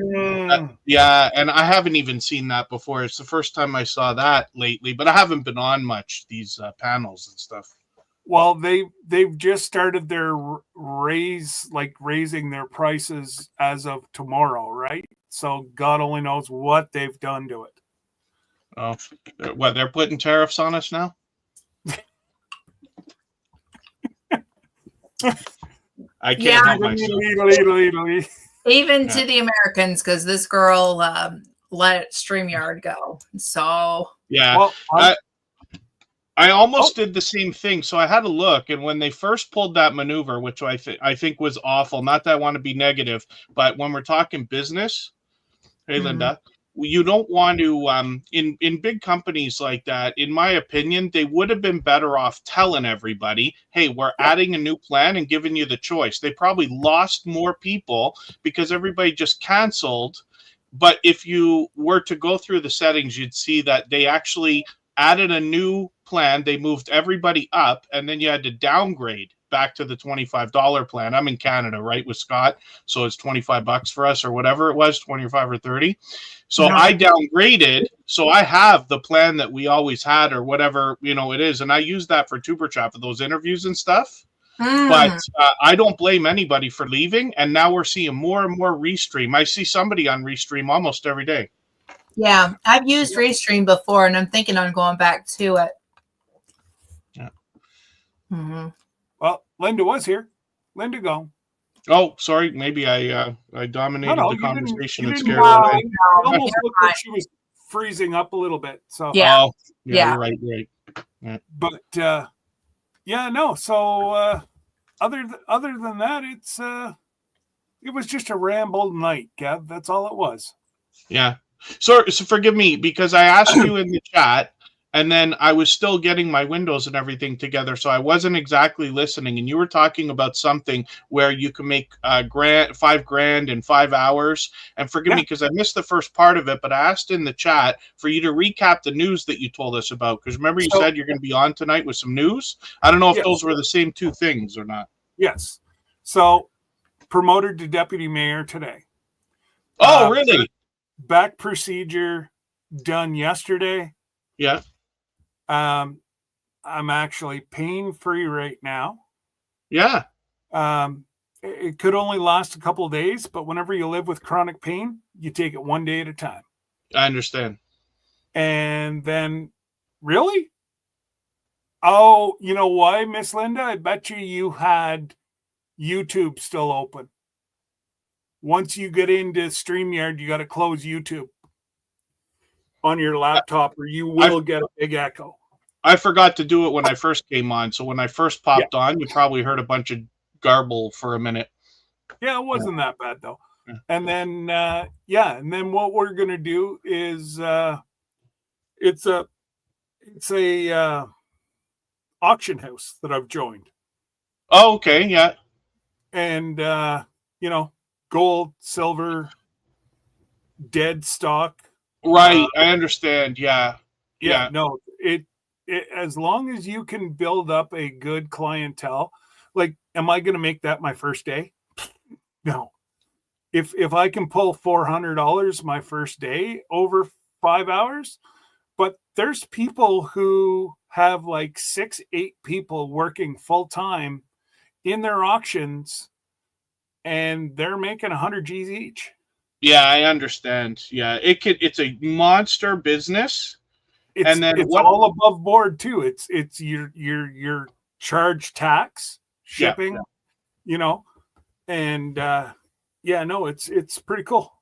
S4: Yeah, and I haven't even seen that before. It's the first time I saw that lately, but I haven't been on much these panels and stuff.
S2: Well, they've just started their raising their prices as of tomorrow, right? So God only knows what they've done to it.
S4: Oh, what, they're putting tariffs on us now? I can't help myself.
S1: Even to the Americans, because this girl let StreamYard go. So
S4: yeah, well, I almost did the same thing. So I had a look, and when they first pulled that maneuver, which I think was awful. Not that I want to be negative, but when we're talking business, hey Linda, you don't want to in big companies like that. In my opinion, they would have been better off telling everybody, "Hey, we're adding a new plan and giving you the choice." They probably lost more people because everybody just canceled. But if you were to go through the settings, you'd see that they actually added a new plan. They moved everybody up, and then you had to downgrade back to the $25 plan. I'm in Canada, right, with Scott, so it's $25 for us or whatever it was, 25 or 30. So I downgraded, so I have the plan that we always had or whatever, it is, and I use that for Tuber Chat for those interviews and stuff. But I don't blame anybody for leaving, and now we're seeing more and more Restream. I see somebody on Restream almost every day.
S1: Yeah, I've used Restream before, and I'm thinking on going back to it.
S4: Yeah.
S2: Well, Linda was here. Linda, go.
S4: Oh, sorry. Maybe I dominated the conversation and scared her away.
S2: It almost looked like she was freezing up a little bit. So
S1: yeah,
S4: you're right. Yeah.
S2: But no. So other than that, it was just a ramble night, Gav. That's all it was.
S4: Yeah. So forgive me because I asked you in the chat, and then I was still getting my windows and everything together, so I wasn't exactly listening. And you were talking about something where you can make $5,000 in 5 hours. And forgive me because I missed the first part of it, but I asked in the chat for you to recap the news that you told us about. Because remember, you said you're going to be on tonight with some news. I don't know if those were the same two things or not.
S2: Yes. So promoted to deputy mayor today.
S4: Oh, really?
S2: Back procedure done yesterday.
S4: Yeah.
S2: I'm actually pain-free right now.
S4: Yeah.
S2: It could only last a couple of days, but whenever you live with chronic pain, you take it one day at a time.
S4: I understand.
S2: And then, really? Oh, you know why, Miss Linda? I bet you had YouTube still open. Once you get into StreamYard, you got to close YouTube on your laptop or you will get a big echo.
S4: I forgot to do it when I first came on. So when I first popped on, you probably heard a bunch of garble for a minute.
S2: Yeah, it wasn't that bad though. Yeah. And then, and then what we're going to do is it's a auction house that I've joined.
S4: Oh, okay. Yeah.
S2: And, gold, silver, dead stock.
S4: Right. I understand. Yeah.
S2: No, it as long as you can build up a good clientele, like, am I going to make that my first day? No. If I can pull $400 my first day over 5 hours, but there's people who have like 6-8 people working full time in their auctions and they're making 100 G's each.
S4: Yeah, I understand. Yeah, it's a monster business.
S2: And then it's all above board too. It's your charge tax, shipping, and it's pretty cool.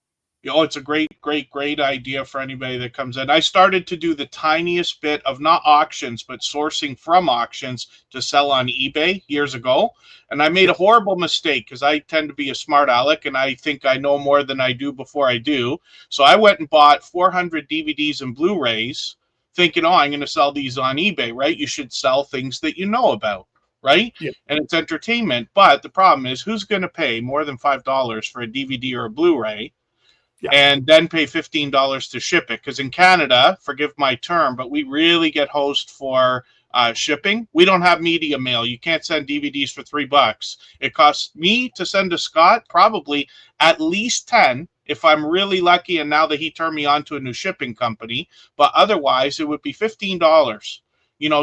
S4: It's a great idea for anybody that comes in. I started to do the tiniest bit of not auctions, but sourcing from auctions to sell on eBay years ago. And I made a horrible mistake because I tend to be a smart aleck and I think I know more than I do before I do. So I went and bought 400 DVDs and Blu-rays thinking, I'm going to sell these on eBay, right? You should sell things that you know about, right? Yeah. And it's entertainment. But the problem is, who's going to pay more than $5 for a DVD or a Blu-ray? Yeah. And then pay $15 to ship it. Because in Canada, forgive my term, but we really get hosed for shipping. We don't have media mail. You can't send DVDs for $3. It costs me to send to Scott probably at least 10 if I'm really lucky, and now that he turned me on to a new shipping company. But otherwise, it would be $15,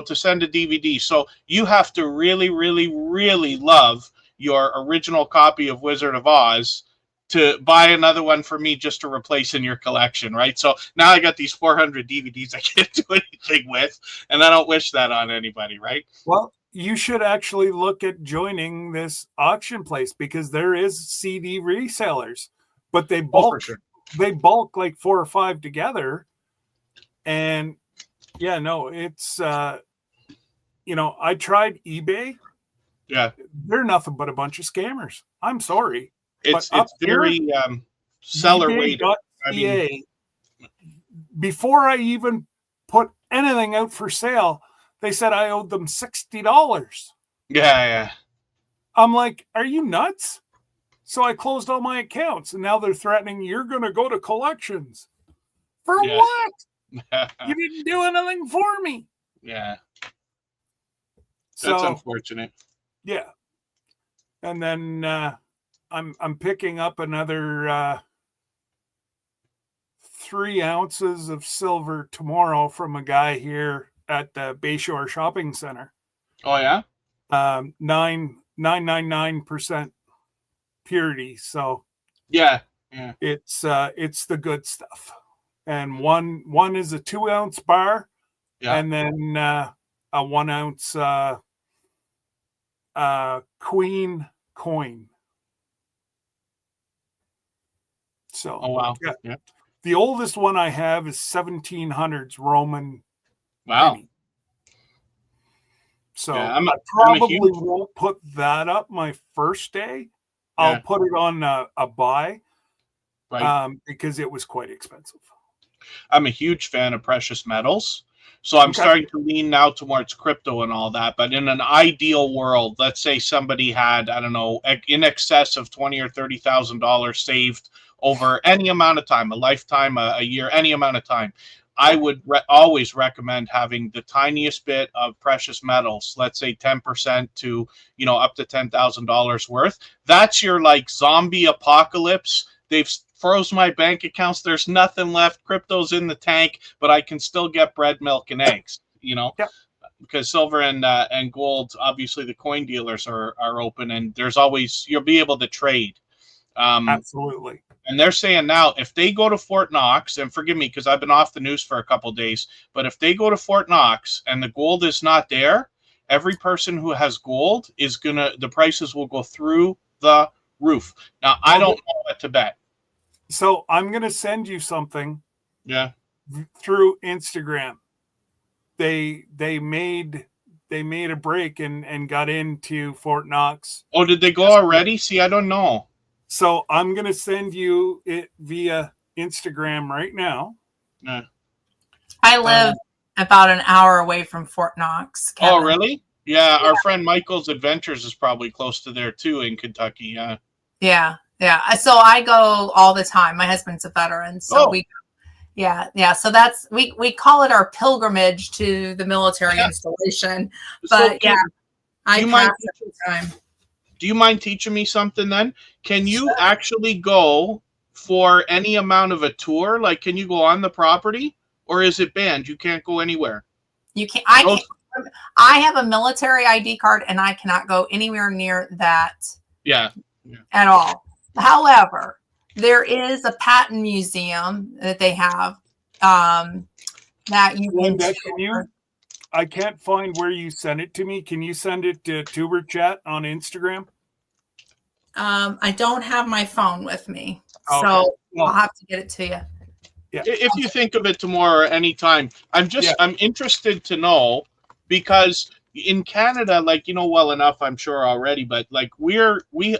S4: to send a DVD. So you have to really, really, really love your original copy of Wizard of Oz to buy another one for me just to replace in your collection, right? So now I got these 400 DVDs I can't do anything with, and I don't wish that on anybody, right?
S2: Well, you should actually look at joining this auction place because there is CD resellers, but they bulk, they bulk like 4 or 5 together. And yeah, no, it's, I tried eBay.
S4: Yeah.
S2: They're nothing but a bunch of scammers. I'm sorry.
S4: It's very seller weighted. I mean,
S2: before I even put anything out for sale, they said I owed them $60.
S4: Yeah.
S2: I'm like, are you nuts? So I closed all my accounts, and now they're threatening you're going to go to collections. For what? You didn't do anything for me.
S4: Yeah. That's unfortunate.
S2: Yeah. And then I'm picking up another 3 ounces of silver tomorrow from a guy here at the Bayshore Shopping Center.
S4: Oh yeah,
S2: 9.99% purity. So
S4: yeah,
S2: it's the good stuff. And one is a 2 ounce bar, and then a 1 ounce queen coin. So,
S4: oh wow,
S2: yeah. The oldest one I have is 1700s Roman.
S4: Wow.
S2: Penny. So I probably won't put that up my first day. I'll put it on a buy, right? Because it was quite expensive.
S4: I'm a huge fan of precious metals. So I'm starting to lean now towards crypto and all that. But in an ideal world, let's say somebody had, I don't know, in excess of $20,000 or $30,000 saved over any amount of time, a lifetime, a year, any amount of time. I would always recommend having the tiniest bit of precious metals, let's say 10% to, up to $10,000 worth. That's your like zombie apocalypse. They've froze my bank accounts. There's nothing left. Crypto's in the tank, but I can still get bread, milk, and eggs, because silver and gold, obviously the coin dealers are open, and there's always, you'll be able to trade.
S2: Absolutely.
S4: And they're saying now, if they go to Fort Knox, and forgive me because I've been off the news for a couple of days, but if they go to Fort Knox and the gold is not there, every person who has gold the prices will go through the roof. Now, I don't know what to bet.
S2: So I'm going to send you something.
S4: Yeah.
S2: Through Instagram. They made a break and got into Fort Knox.
S4: Oh, did they go already? See, I don't know.
S2: So I'm going to send you it via Instagram right now.
S4: Yeah.
S1: I live about an hour away from Fort Knox. Kevin.
S4: Oh, really? Yeah, our friend Michael's Adventures is probably close to there too in Kentucky. Yeah.
S1: Yeah. So I go all the time. My husband's a veteran, so we. Yeah. So that's we call it our pilgrimage to the military installation. But
S4: so
S1: I pass every time.
S4: Do you mind teaching me something then? Can you actually go for any amount of a tour? Like, can you go on the property, or is it banned? You can't go anywhere.
S1: You can't. I have a military ID card, and I cannot go anywhere near that.
S4: Yeah.
S1: At all. However, there is a patent museum that they have that you can.
S2: I can't find where you sent it to me. Can you send it to Tuber Chat on Instagram?
S1: I don't have my phone with me, so I'll have to get it to you.
S2: Yeah.
S4: If you think of it tomorrow or anytime, I'm interested to know, because in Canada, like, well enough, I'm sure already, but like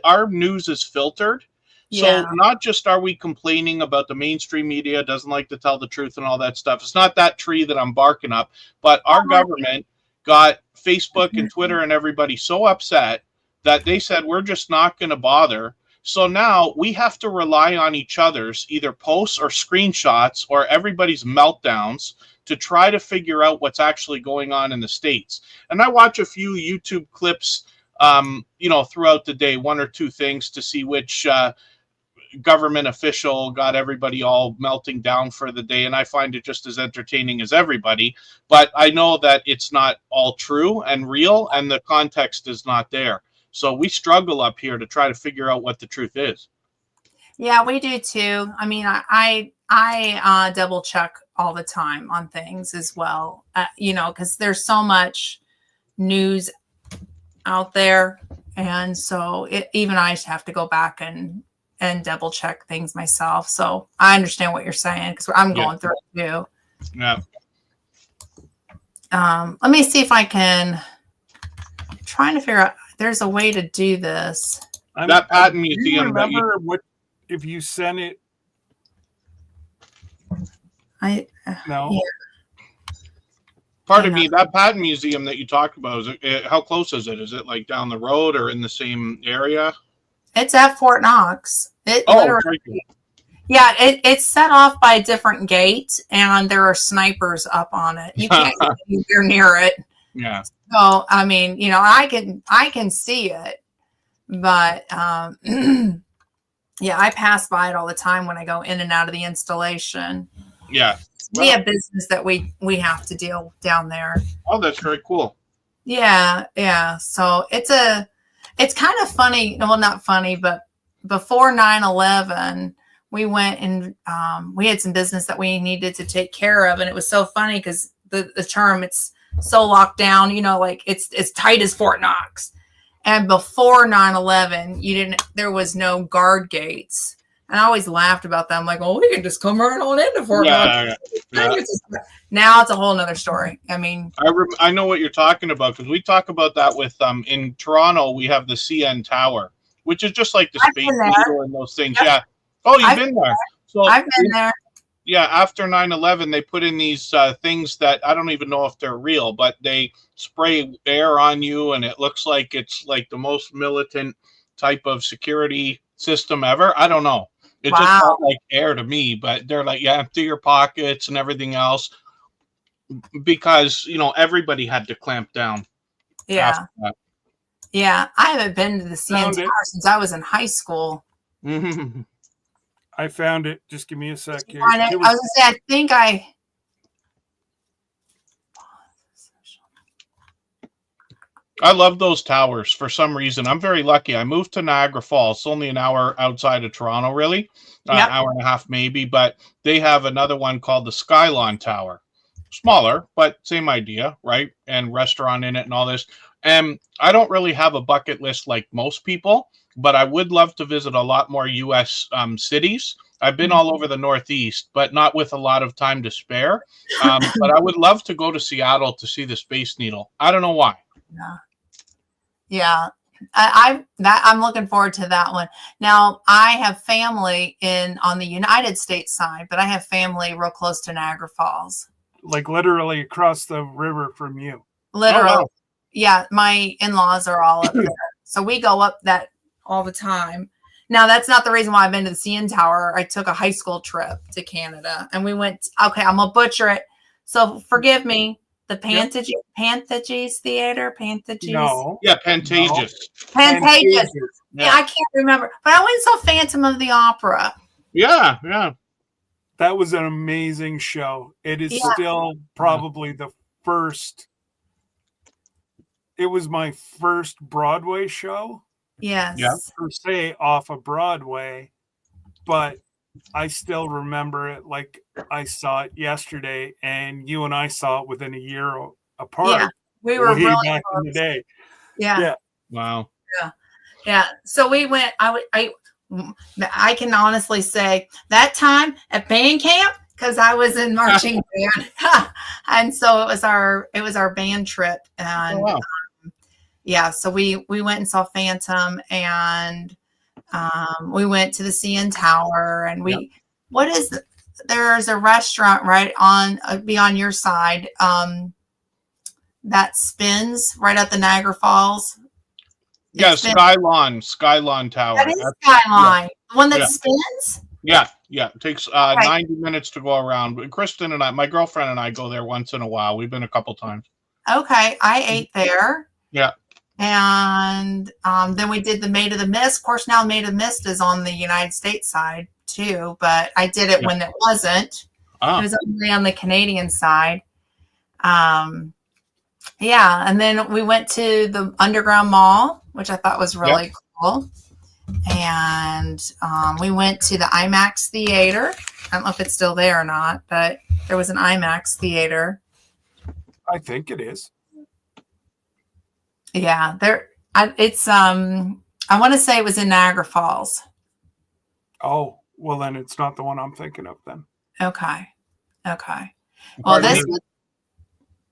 S4: our news is filtered. So not just are we complaining about the mainstream media doesn't like to tell the truth and all that stuff. It's not that tree that I'm barking up, but our government got Facebook and Twitter and everybody so upset that they said, we're just not going to bother So now we have to rely on each other's either posts or screenshots or everybody's meltdowns to try to figure out what's actually going on in the States. And I watch a few YouTube clips, throughout the day, one or two things to see which government official got everybody all melting down for the day, and I find it just as entertaining as everybody, but I know that it's not all true and real, and the context is not there. So we struggle up here to try to figure out what the truth is.
S1: Yeah, we do too. I mean, I double check all the time on things as well, because there's so much news out there, and so even I have to go back and double check things myself. So I understand what you're saying because I'm going through it too.
S4: Yeah.
S1: Let me see if I can. I'm trying to figure out. There's a way to do this.
S4: That patent
S2: Do you
S4: museum.
S2: remember what if you sent it?
S1: No.
S2: Yeah.
S4: Pardon me. That patent museum that you talked about, how close is it? Is it like down the road or in the same area?
S1: It's at Fort Knox. Yeah, it's set off by a different gate, and there are snipers up on it. You can't get anywhere near it.
S4: Yeah.
S1: So I mean, I can see it, but yeah, I pass by it all the time when I go in and out of the installation.
S4: Yeah.
S1: We have business that we have to deal down there.
S4: Oh, that's very cool.
S1: Yeah. So it's kind of funny. Well, not funny, but before 9/11, we went and we had some business that we needed to take care of. And it was so funny because the term, it's so locked down, like it's tight as Fort Knox. And before 9/11, there was no guard gates. And I always laughed about that. I'm like, well, we can just come right on into Fort Knox. Yeah. Now it's a whole nother story. I mean,
S4: I know what you're talking about because we talk about that with in Toronto. We have the CN Tower, which is just like the Space Needle and those things. Yep. Yeah. Oh, you've been there. So
S1: I've been there.
S4: Yeah. After 9/11, they put in these things that I don't even know if they're real, but they spray air on you, and it looks like it's like the most militant type of security system ever. I don't know. It just felt like air to me, but they're like, yeah, empty your pockets and everything else because, everybody had to clamp down.
S1: Yeah. Yeah. I haven't been to the CN Tower since I was in high school.
S4: Mm-hmm.
S2: I found it. Just give me a sec here.
S1: I was going to say, I think
S4: I love those towers for some reason. I'm very lucky. I moved to Niagara Falls. It's only an hour outside of Toronto, really. An hour and a half maybe. But they have another one called the Skylon Tower. Smaller, but same idea, right? And restaurant in it and all this. And I don't really have a bucket list like most people, but I would love to visit a lot more U.S. Cities. I've been all over the Northeast, but not with a lot of time to spare. But I would love to go to Seattle to see the Space Needle. I don't know why.
S1: Yeah. I'm looking forward to that one. Now I have family on the United States side, but I have family real close to Niagara Falls.
S2: Like literally across the river from you.
S1: Literally. Oh, wow. Yeah. My in-laws are all up there. So we go up that all the time. Now that's not the reason why I've been to the CN Tower. I took a high school trip to Canada and we went, okay, I'm going to butcher it. So forgive me. The Pantages Theater? Pantages?
S4: No. Yeah, Pantages.
S1: No. Pantages. Yeah, I can't remember. But I went and saw Phantom of the Opera.
S4: Yeah.
S2: That was an amazing show. It is still probably the first. It was my first Broadway show.
S1: Yes.
S4: Yeah.
S2: Per se, off of Broadway. But I still remember it like I saw it yesterday, and you and I saw it within a year apart.
S1: Yeah, we were really
S2: back in the day.
S1: Yeah.
S4: Wow.
S1: Yeah. So we went. I can honestly say that time at band camp because I was in marching band, and so it was our band trip, and so we went and saw Phantom and. We went to the CN Tower and there's a restaurant right on beyond your side that spins right at the Niagara Falls.
S4: Yeah,
S1: It's been,
S4: Skylon Tower.
S1: that is
S4: Yeah,
S1: Skyline. The one that
S4: yeah,
S1: spins?
S4: yeah, yeah. It takes
S1: Okay.
S4: 90 minutes to go around. But Kristen and I, my girlfriend and I, go there once in a while. We've been a couple times.
S1: Okay. I ate there.
S4: Yeah.
S1: And then we did the Maid of the Mist. Of course, now Maid of the Mist is on the United States side too, but I did it
S4: Yeah.
S1: when it wasn't.
S4: Ah.
S1: It was only on the Canadian side. Yeah, and then we went to the Underground Mall, which I thought was really cool. And we went to the IMAX theater. I don't know if it's still there or not, but there was an IMAX theater.
S2: I think it is.
S1: Yeah, it's I want to say it was in Niagara Falls.
S2: Oh, well then it's not the one I'm thinking of then.
S1: Okay. Well,
S4: Pardon
S1: this
S4: me?
S1: was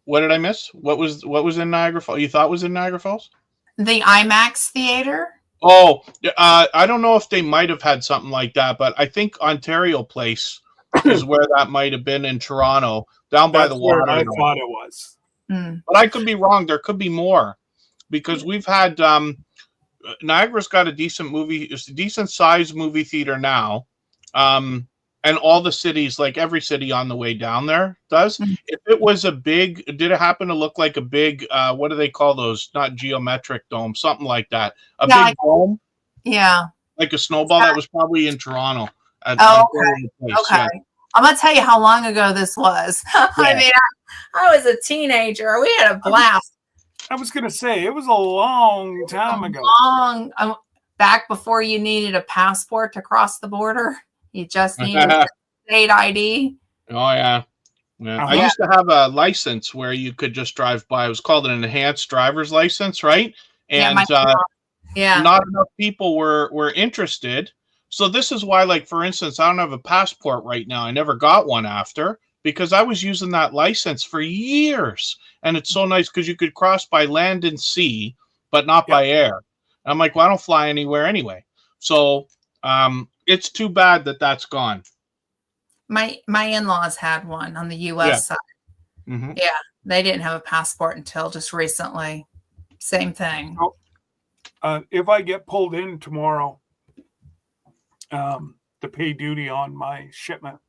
S4: What did I miss? What was in Niagara Falls? You thought was in Niagara Falls?
S1: the IMAX theater.
S4: Oh, I don't know if they might have had something like that, but I think Ontario Place is where that might have been in Toronto, down by
S2: That's
S4: the
S2: where
S4: water.
S2: I thought it was.
S4: But I could be wrong. There could be more, because we've had Niagara's got a decent sized movie theater now, and all the cities, like every city on the way down there does. If it was did it happen to look like a big, what do they call those? Not geometric dome, something like that. A big dome,
S1: Yeah.
S4: like a snowball. That was probably in Toronto.
S1: Okay.
S4: Place,
S1: Okay.
S4: yeah.
S1: I'm gonna tell you how long ago this was. I mean, I was a teenager. We had a blast.
S2: I was going to say, it was a long time ago.
S1: Back before you needed a passport to cross the border. You just needed a state ID.
S4: Oh, yeah. I used to have a license where you could just drive by. It was called an enhanced driver's license, right? And not enough people were interested. So this is why, like, for instance, I don't have a passport right now. I never got one after, because I was using that license for years. And it's so nice because you could cross by land and sea, but not by air. And I'm like, well, I don't fly anywhere anyway. So it's too bad that that's gone.
S1: My in-laws had one on the U.S. side.
S4: Mm-hmm.
S1: Yeah, they didn't have a passport until just recently. Same thing.
S2: If I get pulled in tomorrow to pay duty on my shipment,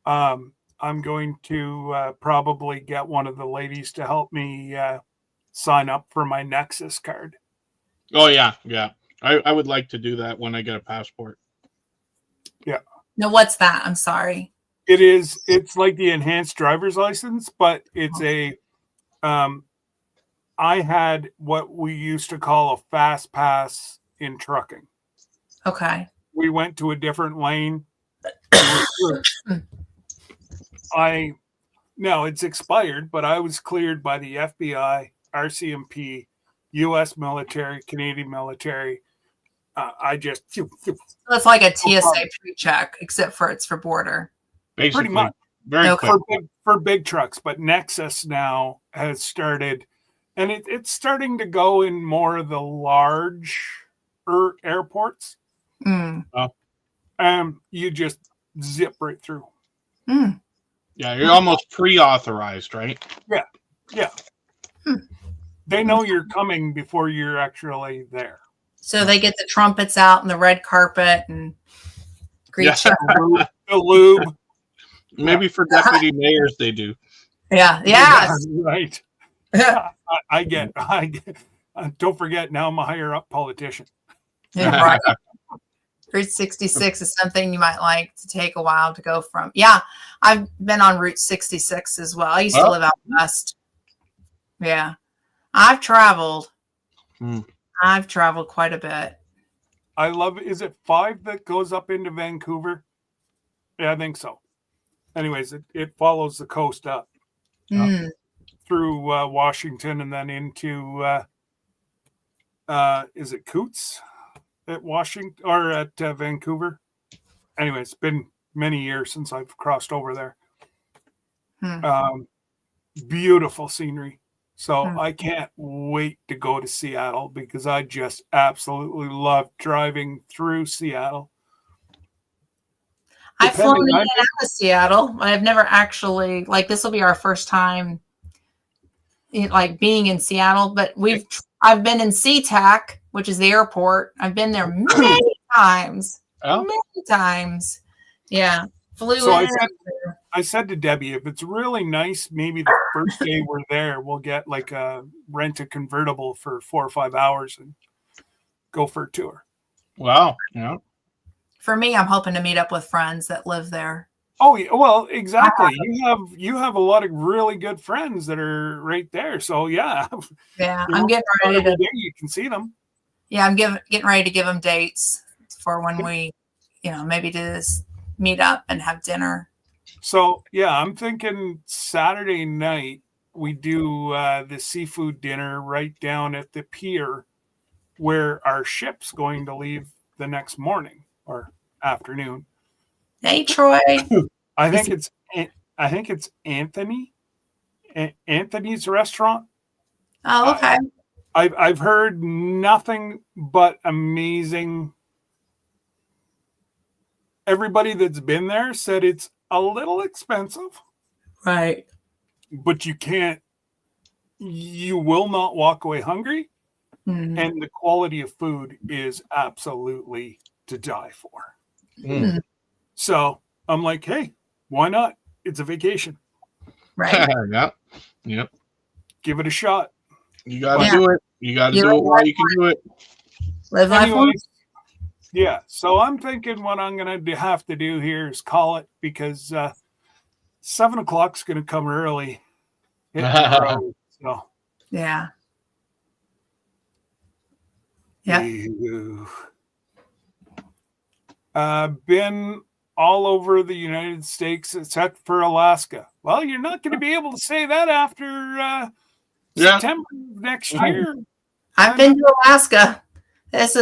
S2: I'm going to probably get one of the ladies to help me sign up for my Nexus card.
S4: Oh, yeah. I would like to do that when I get a passport.
S2: Yeah.
S1: No, what's that? I'm sorry.
S2: It's like the enhanced driver's license, but it's I had what we used to call a fast pass in trucking.
S1: Okay.
S2: We went to a different lane. Now it's expired, but I was cleared by the FBI, RCMP, U.S. military, Canadian military.
S1: It's like a TSA pre-check, except for it's for border.
S4: Basically,
S2: pretty much.
S4: Very quick.
S2: For big trucks, but Nexus now has started, and it's starting to go in more of the large airports. You just zip right through.
S4: Yeah, you're almost pre-authorized, right?
S2: Yeah. They know you're coming before you're actually there.
S1: So they get the trumpets out and the red carpet and greet you.
S2: The lube.
S4: Maybe for deputy mayors they do.
S1: Yeah.
S2: Right. I get. Don't forget, now I'm a higher up politician.
S1: Yeah, right. Route 66 is something you might like to take a while to go from. Yeah, I've been on Route 66 as well. I used to live out west. Yeah, I've traveled. I've traveled quite a bit.
S2: I love. Is it 5 that goes up into Vancouver? Yeah, I think so. Anyways, it follows the coast up through Washington and then into is it Coots at Washington or at Vancouver? Anyway, it's been many years since I've crossed over there. Beautiful scenery. So I can't wait to go to Seattle because I just absolutely love driving through Seattle.
S1: I've flown in and out of Seattle. I've never actually, like, this will be our first time like being in Seattle, but I've been in SeaTac, which is the airport. I've been there many times.
S4: Oh.
S1: Many times. Yeah. Flew
S2: So
S1: in.
S2: I said to Debbie, if it's really nice, maybe the first day we're there, we'll get like rent a convertible for 4 or 5 hours and go for a tour.
S4: Wow. Yeah.
S1: For me, I'm hoping to meet up with friends that live there.
S2: Oh, yeah, well, exactly. You have a lot of really good friends that are right there. So yeah,
S1: Yeah,
S2: you
S1: I'm
S2: know,
S1: getting ready
S2: every
S1: to.
S2: day you can see them.
S1: Yeah, I'm getting ready to give them dates for when we, maybe do this meet up and have dinner.
S2: So yeah, I'm thinking Saturday night we do the seafood dinner right down at the pier where our ship's going to leave the next morning or afternoon.
S1: Hey, Troy.
S2: I think it's Anthony. Anthony's restaurant.
S1: Oh, okay.
S2: I've heard nothing but amazing. Everybody that's been there said it's a little expensive,
S1: Right.
S2: but you will not walk away hungry.
S1: Mm.
S2: And the quality of food is absolutely to die for.
S1: Mm.
S2: So I'm like, hey, why not? It's a vacation.
S1: Right.
S4: Yep.
S2: Give it a shot.
S4: You got to do it. You got to do it while you can do it.
S1: Live life.
S2: Anyways, yeah. So I'm thinking what I'm going to have to do here is call it because 7 o'clock's going to come early. So
S1: Yeah. Yeah.
S2: Been all over the United States except for Alaska. Well, you're not going to be able to say that after September next year.
S1: I've been to Alaska. This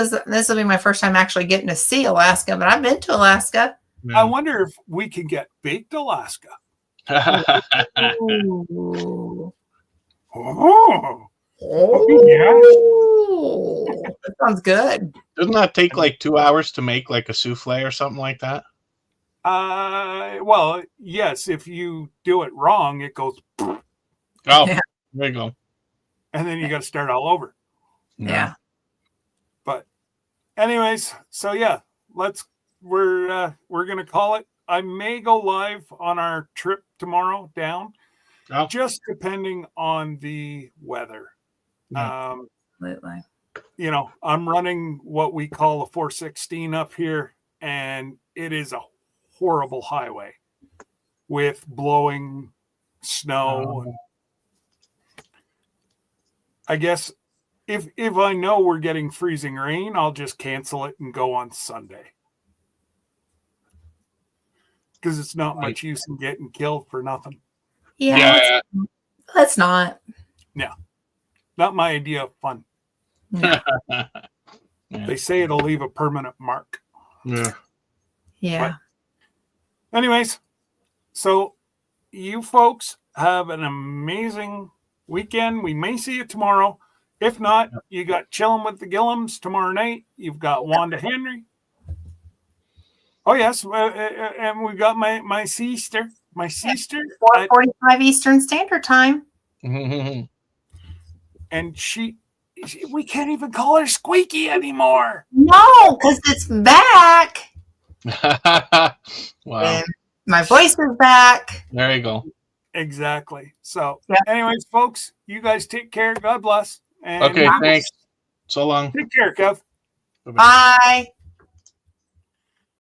S1: will be my first time actually getting to see Alaska, but I've been to Alaska.
S2: Yeah. I wonder if we can get baked Alaska.
S1: Ooh.
S2: Oh.
S1: Yeah. That sounds good.
S4: Doesn't that take like 2 hours to make like a souffle or something like that?
S2: Well, yes, if you do it wrong, it goes.
S4: Oh, yeah. There you go.
S2: And then you got to start all over.
S1: Yeah.
S2: But anyways, so yeah, we're going to call it. I may go live on our trip tomorrow down, just depending on the weather.
S1: Yeah. Absolutely.
S2: I'm running what we call a 416 up here, and it is a horrible highway with blowing snow. I guess if I know we're getting freezing rain, I'll just cancel it and go on Sunday. Because it's not much use in getting killed for nothing.
S1: Yeah. Let's not.
S2: Yeah. Not my idea of fun.
S1: Yeah.
S2: They say it'll leave a permanent mark.
S4: Yeah.
S1: Yeah.
S2: But anyways, so you folks have an amazing weekend. We may see you tomorrow. If not, you got Chilling with the Gillums tomorrow night. You've got Wanda Henry. Oh, yes. And we got my sister. My sister.
S1: 4:45 Eastern Standard Time.
S2: And we can't even call her Squeaky anymore.
S1: No, because it's back.
S4: Wow.
S1: And my voice is back.
S4: There you go.
S2: Exactly. So, anyways, folks, you guys take care. God bless. And
S4: okay, thanks. So long.
S2: Take care, Kev.
S1: Bye.